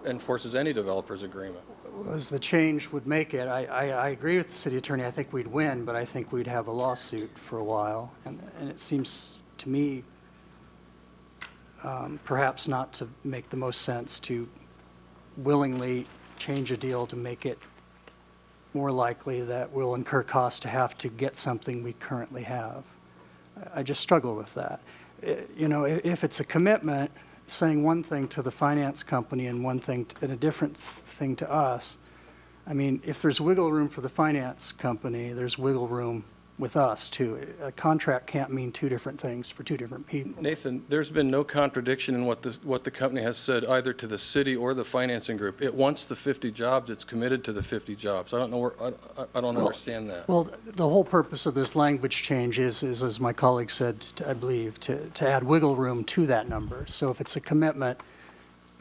S15: enforces any developer's agreement.
S6: as the change would make it, I agree with the city attorney. I think we'd win, but I think we'd have a lawsuit for a while. And it seems to me perhaps not to make the most sense to willingly change a deal to make it more likely that we'll incur costs to have to get something we currently have. I just struggle with that. You know, if it's a commitment, saying one thing to the finance company and one thing and a different thing to us, I mean, if there's wiggle room for the finance company, there's wiggle room with us too. A contract can't mean two different things for two different people.
S15: Nathan, there's been no contradiction in what the company has said either to the city or the financing group. It wants the 50 jobs. It's committed to the 50 jobs. I don't know where, I don't understand that.
S6: Well, the whole purpose of this language change is as my colleague said, I believe, to add wiggle room to that number. So if it's a commitment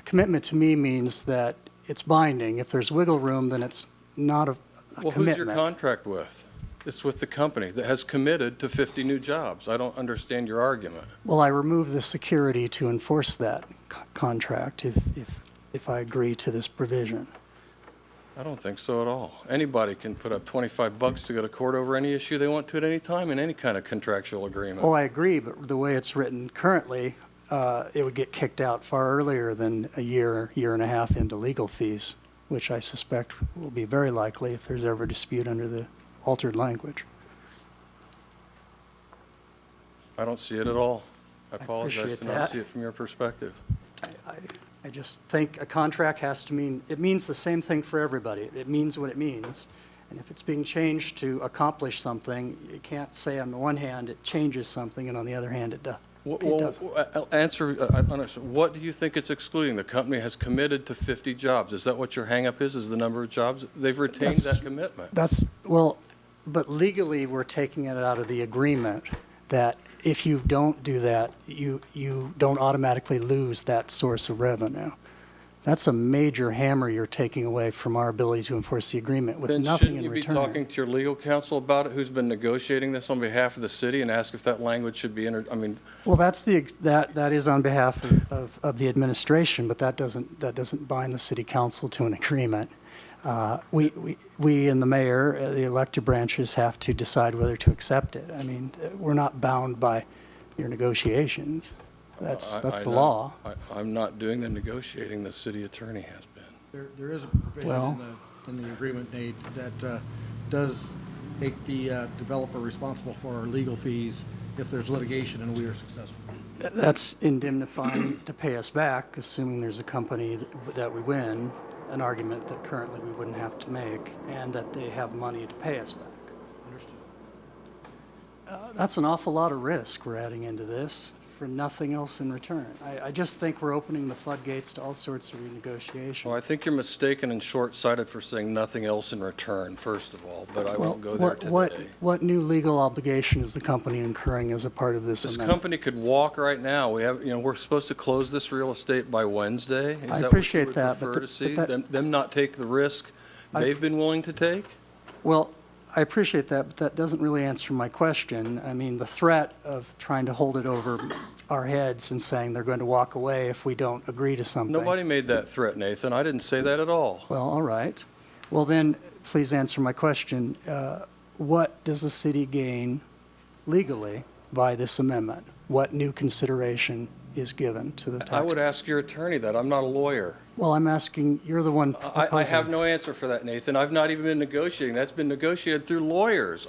S6: to me means that it's binding. If there's wiggle room, then it's not a
S15: Well,
S6: commitment.
S15: who's your contract with? It's with the company that has committed to 50 new jobs. I don't understand your argument.
S6: Well, I remove the security to enforce that contract if I agree to this provision.
S15: I don't think so at all. Anybody can put up $25 to go to court over any issue they want to at any time in any kind of contractual agreement.
S6: Oh, I agree, but the way it's written currently, it would get kicked out far earlier than a year and a half into legal fees, which I suspect will be very likely if there's ever a dispute under the altered language.
S15: I don't see it at all. I apologize to not
S6: that.
S15: see it from your perspective.
S6: I just think a contract has to mean, it means the same thing for everybody. It means what it means. And if it's being changed to accomplish something, you can't say on the one hand it changes something and on the other hand it doesn't.
S15: What do you think it's excluding? The company has committed to 50 jobs. Is that what your hang-up is the number of jobs? They've retained that commitment.
S6: Well, but legally, we're taking it out of the agreement that if you don't do that, you don't automatically lose that source of revenue. That's a major hammer you're taking away from our ability to enforce the agreement with nothing in return.
S15: Then shouldn't you be talking to your legal counsel about it, who's been negotiating this on behalf of the city, and ask if that language should be entered? I mean,
S6: well, that is on behalf of the administration, but that doesn't bind the city council to an agreement. We and the mayor, the elected branches, have to decide whether to accept it. I mean, we're not bound by your negotiations. That's the law.
S15: I'm not doing the negotiating. The city attorney has been.
S13: There is a provision in the agreement, Nate, that does make the developer responsible for our legal fees if there's litigation and we are successful.
S6: That's indemnifying to pay us back, assuming there's a company that we win, an argument that currently we wouldn't have to make, and that they have money to pay us back.
S13: Understood.
S6: That's an awful lot of risk we're adding into this for nothing else in return. I just think we're opening the floodgates to all sorts of renegotiation.
S15: Well, I think you're mistaken and short-sighted for saying nothing else in return, first of all, but I won't go there today.
S6: What new legal obligation is the company incurring as a part of this
S15: This
S6: amendment?
S15: company could walk right now. We have, we're supposed to close this real estate by Wednesday. Is
S6: I
S15: that
S6: appreciate
S15: what you
S6: that,
S15: would
S6: but
S15: prefer to see?
S6: but
S15: Them not take the risk they've been willing to take?
S6: Well, I appreciate that, but that doesn't really answer my question. I mean, the threat of trying to hold it over our heads and saying they're going to walk away if we don't agree to something.
S15: Nobody made that threat, Nathan. I didn't say that at all.
S6: Well, all right. Well, then, please answer my question. What does the city gain legally by this amendment? What new consideration is given to the taxpayer?
S15: I would ask your attorney that. I'm not a lawyer.
S6: Well, I'm asking, you're the one
S15: I
S6: proposing.
S15: have no answer for that, Nathan. I've not even been negotiating. That's been negotiated through lawyers.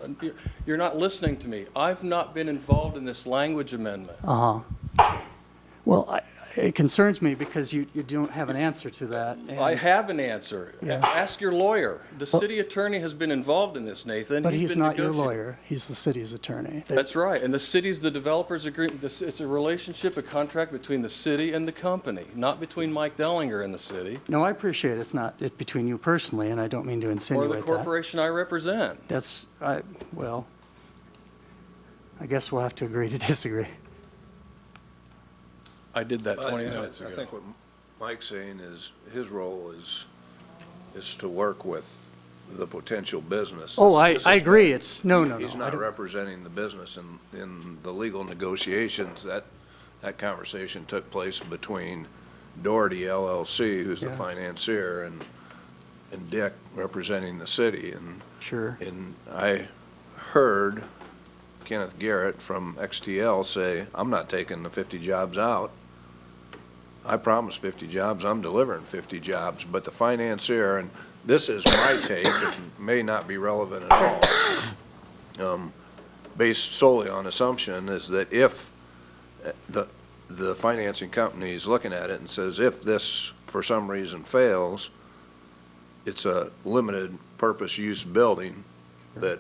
S15: You're not listening to me. I've not been involved in this language amendment.
S6: Well, it concerns me because you don't have an answer to that.
S15: I have an answer.
S6: Yeah.
S15: Ask your lawyer. The city attorney has been involved in this, Nathan.
S6: But he's
S15: been
S6: not your
S15: negotiating.
S6: lawyer. He's the city's attorney.
S15: That's right. And the city's the developer's agreement. It's a relationship, a contract between the city and the company, not between Mike Dellinger and the city.
S6: No, I appreciate it's not between you personally, and I don't mean to
S15: Or
S6: insinuate
S15: the
S6: that.
S15: corporation I represent.
S6: Well, I guess we'll have to agree to disagree.
S15: I did that 20 minutes
S7: I
S15: ago.
S7: think what Mike's saying is, his role is to work with the potential business.
S6: Oh, I
S7: This is
S6: agree.
S7: not-
S6: It's, no.
S7: He's
S6: I
S7: not
S6: don't-
S7: representing the business in the legal negotiations. That conversation took place between Doherty LLC, who's the
S6: Yeah.
S7: financier, and Dick representing the city.
S6: Sure.
S7: And I heard Kenneth Garrett from XTL say, I'm not taking the 50 jobs out. I promised 50 jobs, I'm delivering 50 jobs, but the financier, and this is my take, it may not be relevant at all, based solely on assumption, is that if the financing company is looking at it and says, if this for some reason fails, it's a limited purpose use building that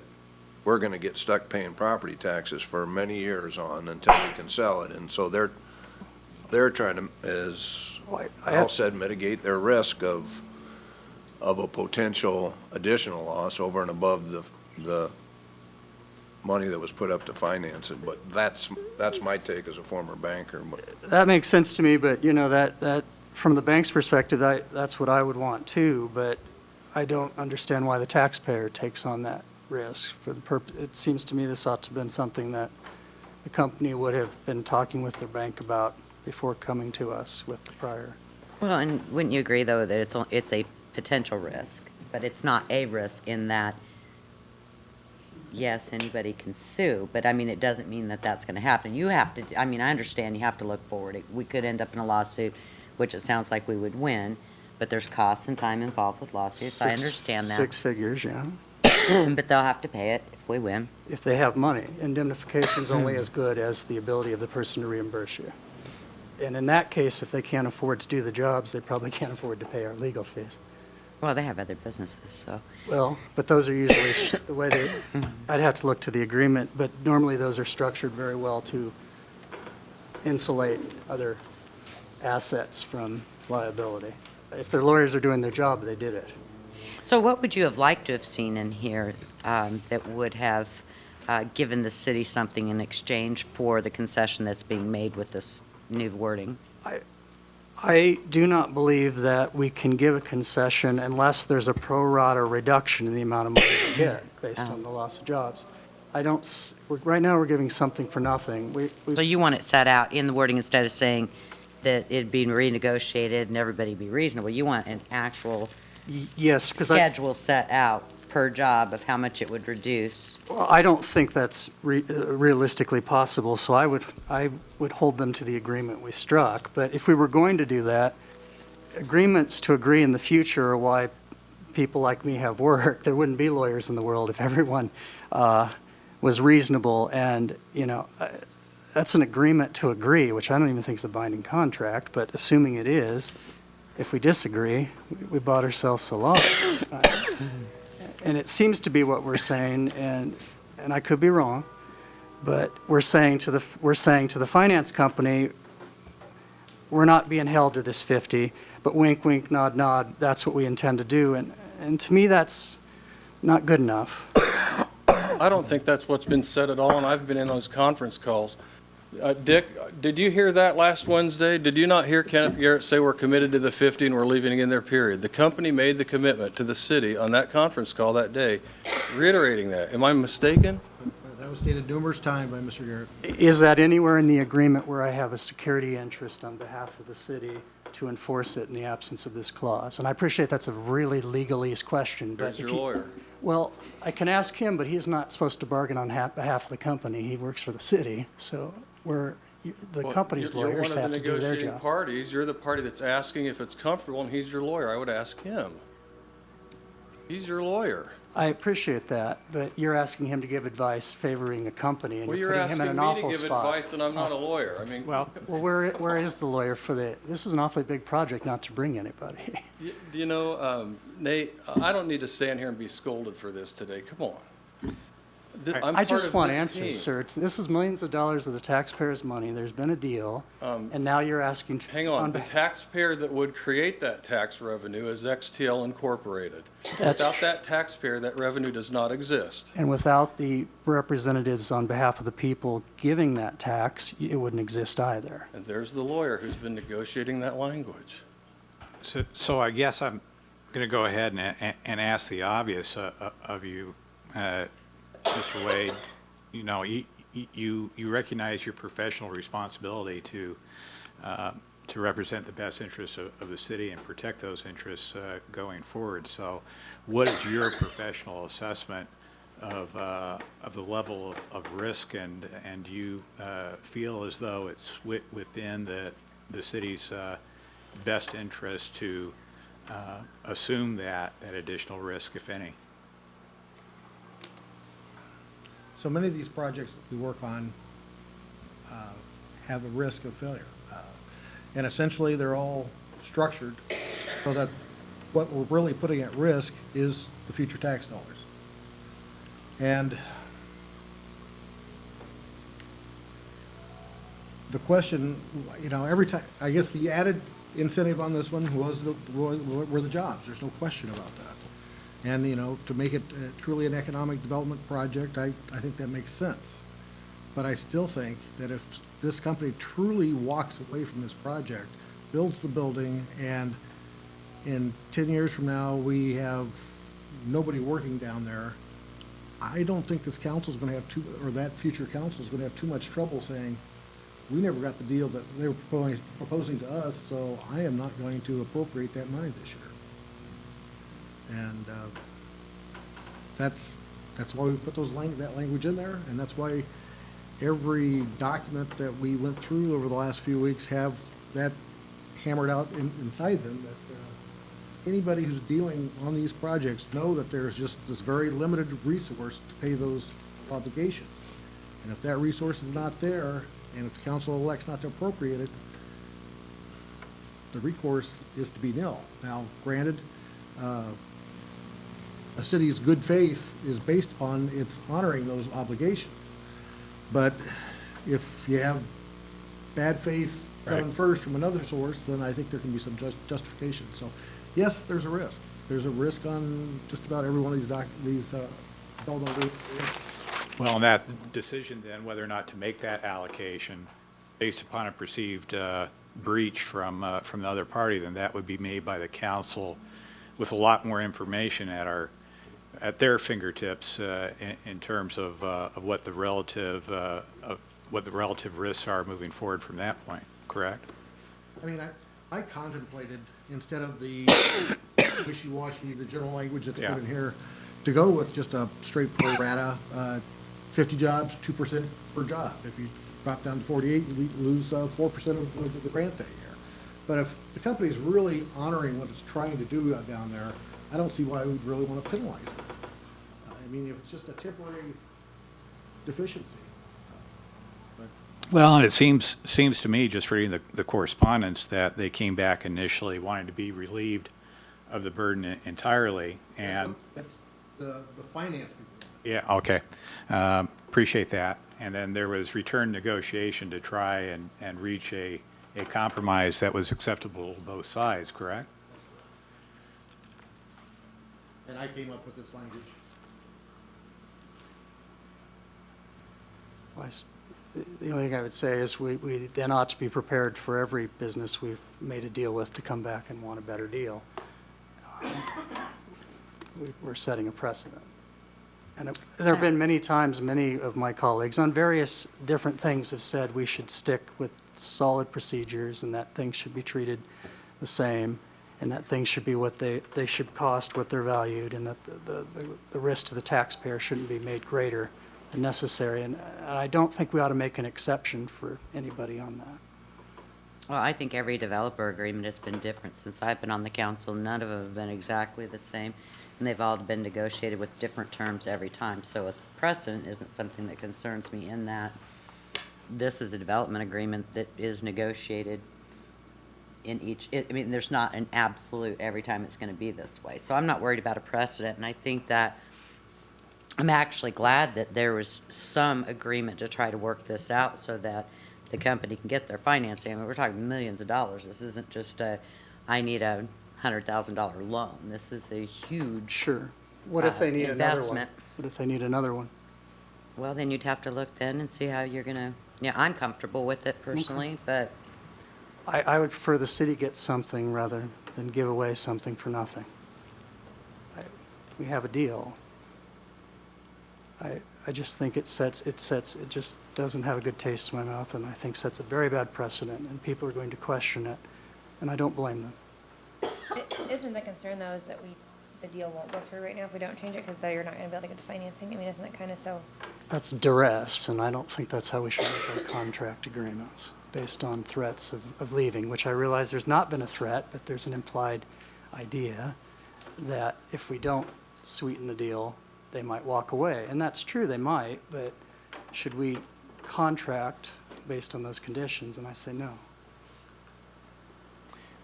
S7: we're going to get stuck paying property taxes for many years on until we can sell it. And so they're trying to, as Al said, mitigate their risk of a potential additional loss over and above the money that was put up to finance it. But that's my take as a former banker.
S6: That makes sense to me, but that from the bank's perspective, that's what I would want too, but I don't understand why the taxpayer takes on that risk for the purpose. It seems to me this ought to have been something that the company would have been talking with their bank about before coming to us with the prior.
S10: Well, and wouldn't you agree, though, that it's a potential risk, but it's not a risk in that, yes, anybody can sue, but I mean, it doesn't mean that that's going to happen. You have to, I understand you have to look forward. We could end up in a lawsuit, which it sounds like we would win, but there's costs and time involved with lawsuits. I understand that.
S6: 6 figures, yeah.
S10: But they'll have to pay it if we win.
S6: If they have money. Indemnification's only as good as the ability of the person to reimburse you. And in that case, if they can't afford to do the jobs, they probably can't afford to pay our legal fees.
S10: Well, they have other businesses, so.
S6: Well, but those are usually the way I'd have to look to the agreement, but normally those are structured very well to insulate other assets from liability. If their lawyers are doing their job, they did it.
S10: So what would you have liked to have seen in here that would have given the city something in exchange for the concession that's being made with this new wording?
S6: I do not believe that we can give a concession unless there's a pro rata reduction in the amount of money we get based on the loss of jobs. Right now, we're giving something for nothing.
S10: So you want it set out in the wording instead of saying that it'd be renegotiated and everybody be reasonable? You want an actual
S6: Yes, because
S10: schedule set out per job of how much it would reduce.
S6: I don't think that's realistically possible, so I would hold them to the agreement we struck. But if we were going to do that, agreements to agree in the future are why people like me have work. There wouldn't be lawyers in the world if everyone was reasonable. And, that's an agreement to agree, which I don't even think is a binding contract, but assuming it is, if we disagree, we bought ourselves a loss. And it seems to be what we're saying, and I could be wrong, But we're saying to the finance company, we're not being held to this 50, but wink, wink, nod, nod, that's what we intend to do. And to me, that's not good enough.
S15: I don't think that's what's been said at all, and I've been in those conference calls. Dick, did you hear that last Wednesday? Did you not hear Kenneth Garrett say we're committed to the 50 and we're leaving it in there, period? The company made the commitment to the city on that conference call that day, reiterating that. Am I mistaken?
S13: That was stated numerous times by Mr. Garrett.
S6: Is that anywhere in the agreement where I have a security interest on behalf of the city to enforce it in the absence of this clause? And I appreciate that's a really legalese question.
S15: There's your lawyer.
S6: Well, I can ask him, but he's not supposed to bargain on behalf of the company. He works for the city, so the company's lawyers have to do their
S15: You're one of the negotiating
S6: job.
S15: parties. You're the party that's asking if it's comfortable, and he's your lawyer. I would ask him. He's your lawyer.
S6: I appreciate that, but you're asking him to give advice favoring a company, and
S15: Well,
S6: you're
S15: you're
S6: putting him
S15: asking
S6: in an
S15: me
S6: awful
S15: to give
S6: spot.
S15: advice, and I'm not a lawyer. I mean,
S6: Well, where is the lawyer for this is an awfully big project not to bring anybody.
S15: you know, Nate, I don't need to stand here and be scolded for this today. Come on.
S6: I just want answers, sir. This is millions of dollars of the taxpayers' money. There's been a deal, and now you're asking.
S15: Hang on. The taxpayer that would create that tax revenue is XTL Incorporated. Without that taxpayer, that revenue does not exist.
S6: And without the representatives on behalf of the people giving that tax, it wouldn't exist either.
S15: And there's the lawyer who's been negotiating that language.
S9: So I guess I'm going to go ahead and ask the obvious of you, Mr. Wade. You know, you recognize your professional responsibility to represent the best interests of the city and protect those interests going forward. So what is your professional assessment of the level of risk, and do you feel as though it's within the city's best interest to assume that additional risk, if any?
S13: So many of these projects that we work on have a risk of failure. And essentially, they're all structured so that what we're really putting at risk is the future tax dollars. And the question, you know, every time, I guess the added incentive on this one were the jobs. There's no question about that. And, you know, to make it truly an economic development project, I think that makes sense. But I still think that if this company truly walks away from this project, builds the building, and in 10 years from now, we have nobody working down there, I don't think this council's going to have or that future council is going to have too much trouble saying, we never got the deal that they were proposing to us, so I am not going to appropriate that money this year. And that's why we put that language in there, and that's why every document that we went through over the last few weeks have that hammered out inside them, that anybody who's dealing on these projects know that there's just this very limited resource to pay those obligations. And if that resource is not there, and if the council elects not to appropriate it, the recourse is to be nil. Now, granted, a city's good faith is based upon its honoring those obligations. But if you have bad faith coming first from another source, then I think there can be some justification. So, yes, there's a risk. There's a risk on just about every one of these
S9: Well, and that decision then, whether or not to make that allocation based upon a perceived breach from the other party, then that would be made by the council with a lot more information at their fingertips in terms of what the relative risks are moving forward from that point. Correct?
S13: I mean, I contemplated, instead of the wishy-washy, the general language that's put in here, to go with just a straight pro rata, 50 jobs, 2% per job. If you drop down to 48, you lose 4% of the grant that year. But if the company's really honoring what it's trying to do down there, I don't see why we'd really want to penalize it. I mean, if it's just a temporary deficiency.
S9: Well, and it seems to me, just reading the correspondence, that they came back initially wanting to be relieved of the burden entirely, and
S13: that's the finance people.
S9: Yeah, okay. Appreciate that. and then there was return negotiation to try and reach a compromise that was acceptable to both sides, correct?
S13: And I came up with this language.
S6: The only thing I would say is we then ought to be prepared for every business we've made a deal with to come back and want a better deal. We're setting a precedent. And there have been many times, many of my colleagues on various different things have said we should stick with solid procedures and that things should be treated the same and that things should be what they should cost, what they're valued, and that the risk to the taxpayer shouldn't be made greater than necessary. And I don't think we ought to make an exception for anybody on that.
S10: Well, I think every developer agreement has been different since I've been on the council. None of them have been exactly the same, and they've all been negotiated with different terms every time. So a precedent isn't something that concerns me in that this is a development agreement that is negotiated in each, I mean, there's not an absolute every time it's going to be this way. So I'm not worried about a precedent, and I think that I'm actually glad that there was some agreement to try to work this out so that the company can get their financing. I mean, we're talking millions of dollars. This isn't just I need a $100,000 loan. This is a huge
S6: Sure. What if they need another one? What if they need another one?
S10: Well, then you'd have to look then and see how you're going to, yeah, I'm comfortable with it personally, but
S6: I would prefer the city get something rather than give away something for nothing. We have a deal. I just think it just doesn't have a good taste in my mouth, and I think sets a very bad precedent, and people are going to question it, and I don't blame them.
S16: Isn't the concern, though, is that the deal won't go through right now if we don't change it, because you're not going to be able to get the financing? I mean, isn't that kind of so?
S6: That's duress, and I don't think that's how we should make our contract agreements, based on threats of leaving, which I realize there's not been a threat, but there's an implied idea that if we don't sweeten the deal, they might walk away. And that's true, they might, but should we contract based on those conditions? And I say no.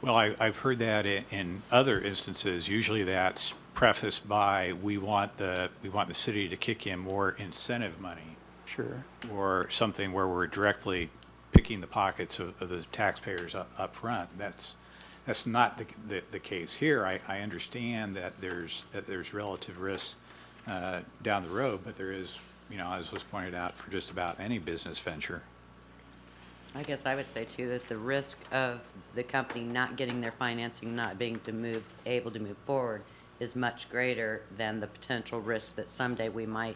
S9: Well, I've heard that in other instances. Usually that's prefaced by we want the city to kick in more incentive money.
S6: Sure.
S9: Or something where we're directly picking the pockets of the taxpayers up front. That's not the case here. I understand that there's relative risk down the road, but there is, as was pointed out, for just about any business venture.
S10: I guess I would say too that the risk of the company not getting their financing, not being able to move forward is much greater than the potential risk that someday we might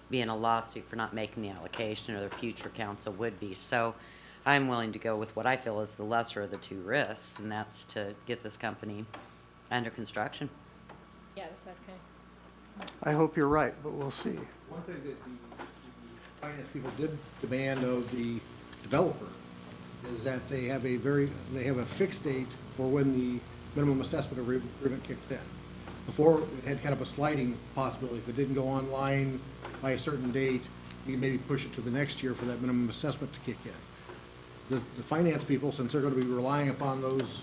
S10: be in a lawsuit for not making the allocation, or the future council would be. So I'm willing to go with what I feel is the lesser of the two risks, and that's to get this company under construction.
S16: Yeah, that's what I was kind of.
S6: I hope you're right, but we'll see.
S13: One thing that the finance people did demand of the developer is that they have a fixed date for when the minimum assessment agreement kicks in. Before, it had kind of a sliding possibility. If it didn't go online by a certain date, you maybe push it to the next year for that minimum assessment to kick in. The finance people, since they're going to be relying upon those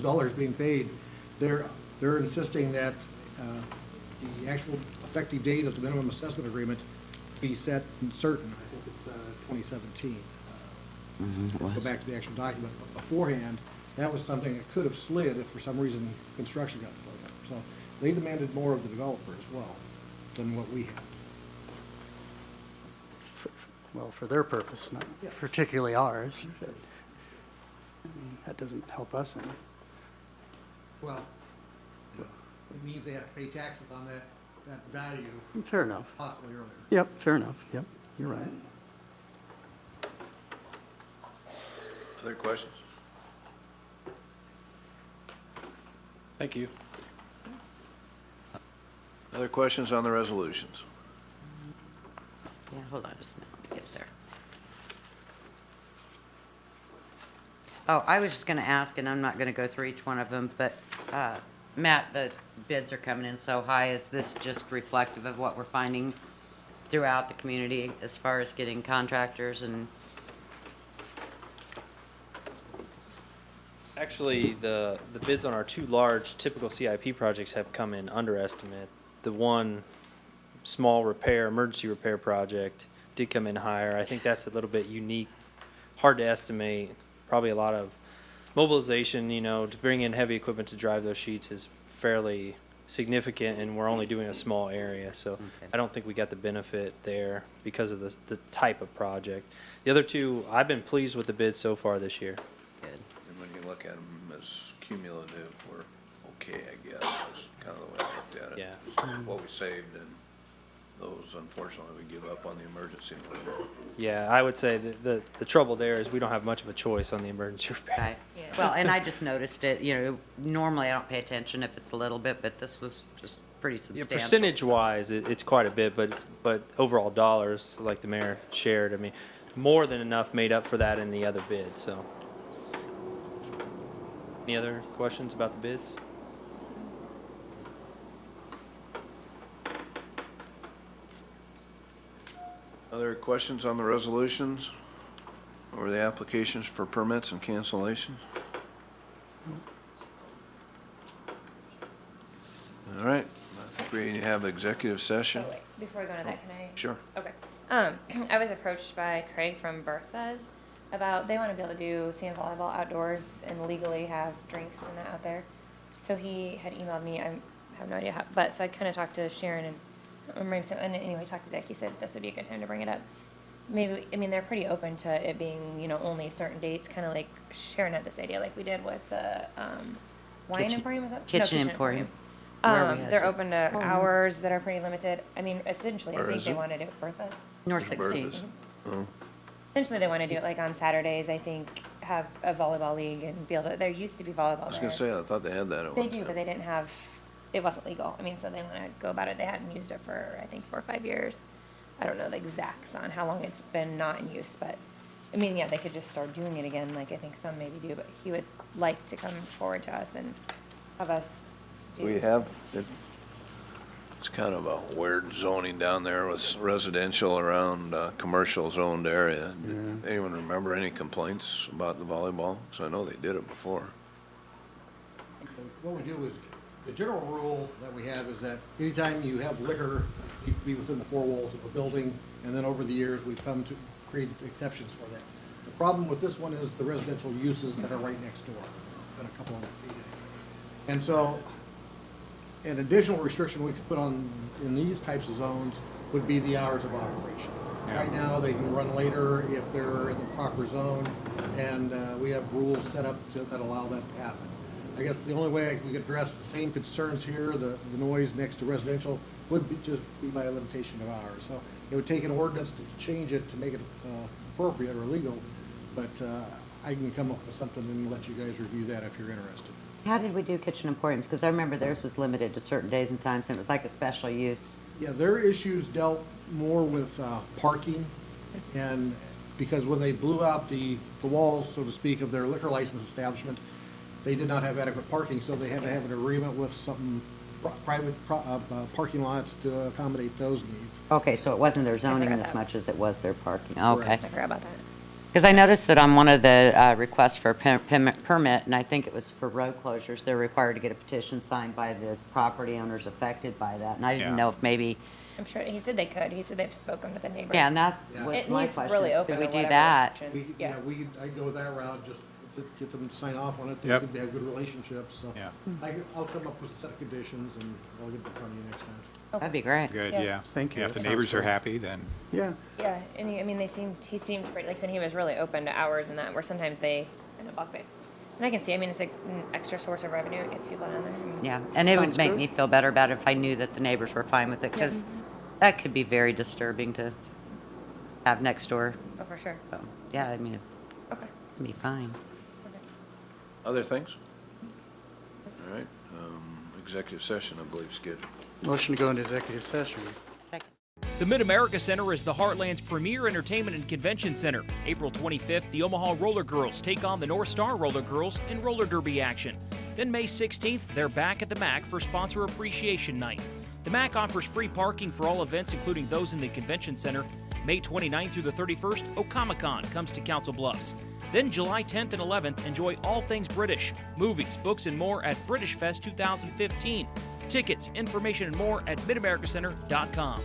S13: dollars being paid, they're insisting that the actual effective date of the minimum assessment agreement be set and certain. I think it's 2017. Go back to the actual document. But beforehand, that was something that could have slid if for some reason construction got slowed up. So they demanded more of the developer as well than what we had.
S6: Well, for their purpose, not particularly ours. But, I mean, that doesn't help us any.
S13: Well, it means they have to pay taxes on that value.
S6: Fair enough.
S13: Possibly earlier.
S6: Yep, fair enough. Yep, you're right.
S7: Other questions?
S15: Thank you.
S7: Other questions on the resolutions?
S10: Yeah, hold on just a minute, I'll get there. Oh, I was just going to ask, and I'm not going to go through each one of them, but Matt, the bids are coming in so high. Is this just reflective of what we're finding throughout the community as far as getting contractors and?
S17: Actually, the bids on our two large typical CIP projects have come in under estimate. The one small repair, emergency repair project did come in higher. I think that's a little bit unique, hard to estimate. Probably a lot of mobilization, to bring in heavy equipment to drive those sheets is fairly significant, and we're only doing a small area. So I don't think we got the benefit there because of the type of project. The other two, I've been pleased with the bids so far this year.
S7: And when you look at them as cumulative, we're okay, I guess. That's kind of the way I looked at it.
S17: Yeah.
S7: What we saved, and those, unfortunately, we give up on the emergency limit.
S17: Yeah, I would say the trouble there is we don't have much of a choice on the emergency repair.
S10: Right. Well, and I just noticed it, normally I don't pay attention if it's a little bit, but this was just pretty
S17: Yeah,
S10: substantial.
S17: percentage-wise, it's quite a bit, but overall dollars, like the mayor shared, I mean, more than enough made up for that in the other bids, so. Any other questions about the bids?
S7: Other questions on the resolutions or the applications for permits and cancellations? All right, I think we have executive session.
S16: Oh, wait, before we go into that, can I?
S7: Sure.
S16: Okay. I was approached by Craig from Bertha's about, they want to be able to do sand volleyball outdoors and legally have drinks and that out there. So he had emailed me, I have no idea how, but so I kind of talked to Sharon and and anyway, talked to Dick. He said this would be a good time to bring it up. Maybe, I mean, they're pretty open to it being, only certain dates, kind of like Sharon had this idea, like we did with the wine
S10: Kitchen-
S16: emporium. Was that?
S10: Kitchen Emporium, where we had
S16: They're
S10: just-
S16: open to hours that are pretty limited. I mean, essentially,
S7: Where
S16: I think
S7: is
S16: they
S7: it?
S16: want to do it Bertha's.
S10: North 16th.
S7: Bertha's. Oh.
S16: Essentially, they want to do it like on Saturdays. I think have a volleyball league and be able to. There used to be volleyball.
S7: I was
S16: there.
S7: gonna say, I thought they had that at
S16: They
S7: one
S16: do,
S7: time.
S16: but they didn't have. It wasn't legal. I mean, so they want to go about it. They hadn't used it for I think 4 or 5 years. I don't know the exacts on how long it's been not in use, but I mean, yeah, they could just start doing it again. Like I think some maybe do, but he would like to come forward to us and have us do.
S7: We have, it's kind of a weird zoning down there with residential around commercial zoned area. Did anyone remember any complaints about the volleyball? Because I know they did it before.
S13: What we do is, the general rule that we have is that anytime you have liquor, it needs to be within the 4 walls of a building, and then over the years, we've come to create exceptions for that. The problem with this one is the residential uses that are right next door, and a couple of feet. And so, an additional restriction we could put on in these types of zones would be the hours of operation. Right now, they can run later if they're in the proper zone, and we have rules set up that allow that to happen. I guess the only way we could address the same concerns here, the noise next to residential, would be just be by a limitation of hours. So it would take an ordinance to change it to make it appropriate or legal, but I can come up with something and let you guys review that if you're interested.
S10: How did we do Kitchen Emporiums? Because I remember theirs was limited to certain days and times, and it was like a special use.
S13: Yeah, their issues dealt more with parking, and because when they blew out the walls, so to speak, of their liquor license establishment, they did not have adequate parking, so they had to have an agreement with some private parking lots to accommodate those needs.
S10: Okay, so it wasn't their zoning
S16: forgot
S10: as
S16: that.
S10: much as it was their parking. Okay.
S16: I forgot about that.
S10: Because I noticed that on one of the requests for a permit, and I think it was for road closures, they're required to get a petition signed by the property owners affected by that. And I didn't know if maybe,
S16: I'm sure he said they could. He said they've spoken with the neighbors.
S10: yeah, and that's
S13: Yeah.
S10: what
S16: It
S10: my
S16: needs
S10: question
S16: really
S10: is.
S16: open
S10: Could we
S16: to
S10: do
S16: whatever
S10: that?
S16: options.
S13: Yeah, I'd go that route, just to get them to sign off on it. They
S9: Yep.
S13: seem to have good relationships, so.
S9: Yeah.
S13: I'll come up with a set of conditions, and I'll get it in front of you next time.
S10: That'd be great.
S9: Good,
S16: Yeah.
S9: yeah.
S6: Thank you.
S9: Yeah, if
S6: That
S9: the
S6: sounds
S9: neighbors are
S6: great.
S9: happy, then,
S6: Yeah.
S16: Yeah, and I mean, he seemed pretty, like I said, he was really open to hours and that, where sometimes they end up buck it. And I can see, I mean, it's an extra source of revenue. It gets people down there. I mean,
S10: Yeah, and it would
S6: Sounds
S10: make
S6: good.
S10: me feel better about it if I knew that the neighbors were fine with it, because that could be very disturbing to have next door.
S16: Oh, for sure.
S10: So, yeah, I mean,
S16: Okay.
S10: it'd be fine.
S7: Other things? All right, executive session, I believe, scheduled.
S6: Motion to go into executive session.
S10: Second.
S18: The Mid-America Center is the Heartland's premier entertainment and convention center. April 25th, the Omaha Roller Girls take on the North Star Roller Girls in roller derby action. Then May 16th, they're back at the MAC for Sponsor Appreciation Night. The MAC offers free parking for all events, including those in the convention center. May 29th through the 31st, Okamacon comes to Council Bluffs. Then July 10th and 11th, enjoy all things British, movies, books, and more at British Fest 2015. Tickets, information, and more at midamericacenter.com.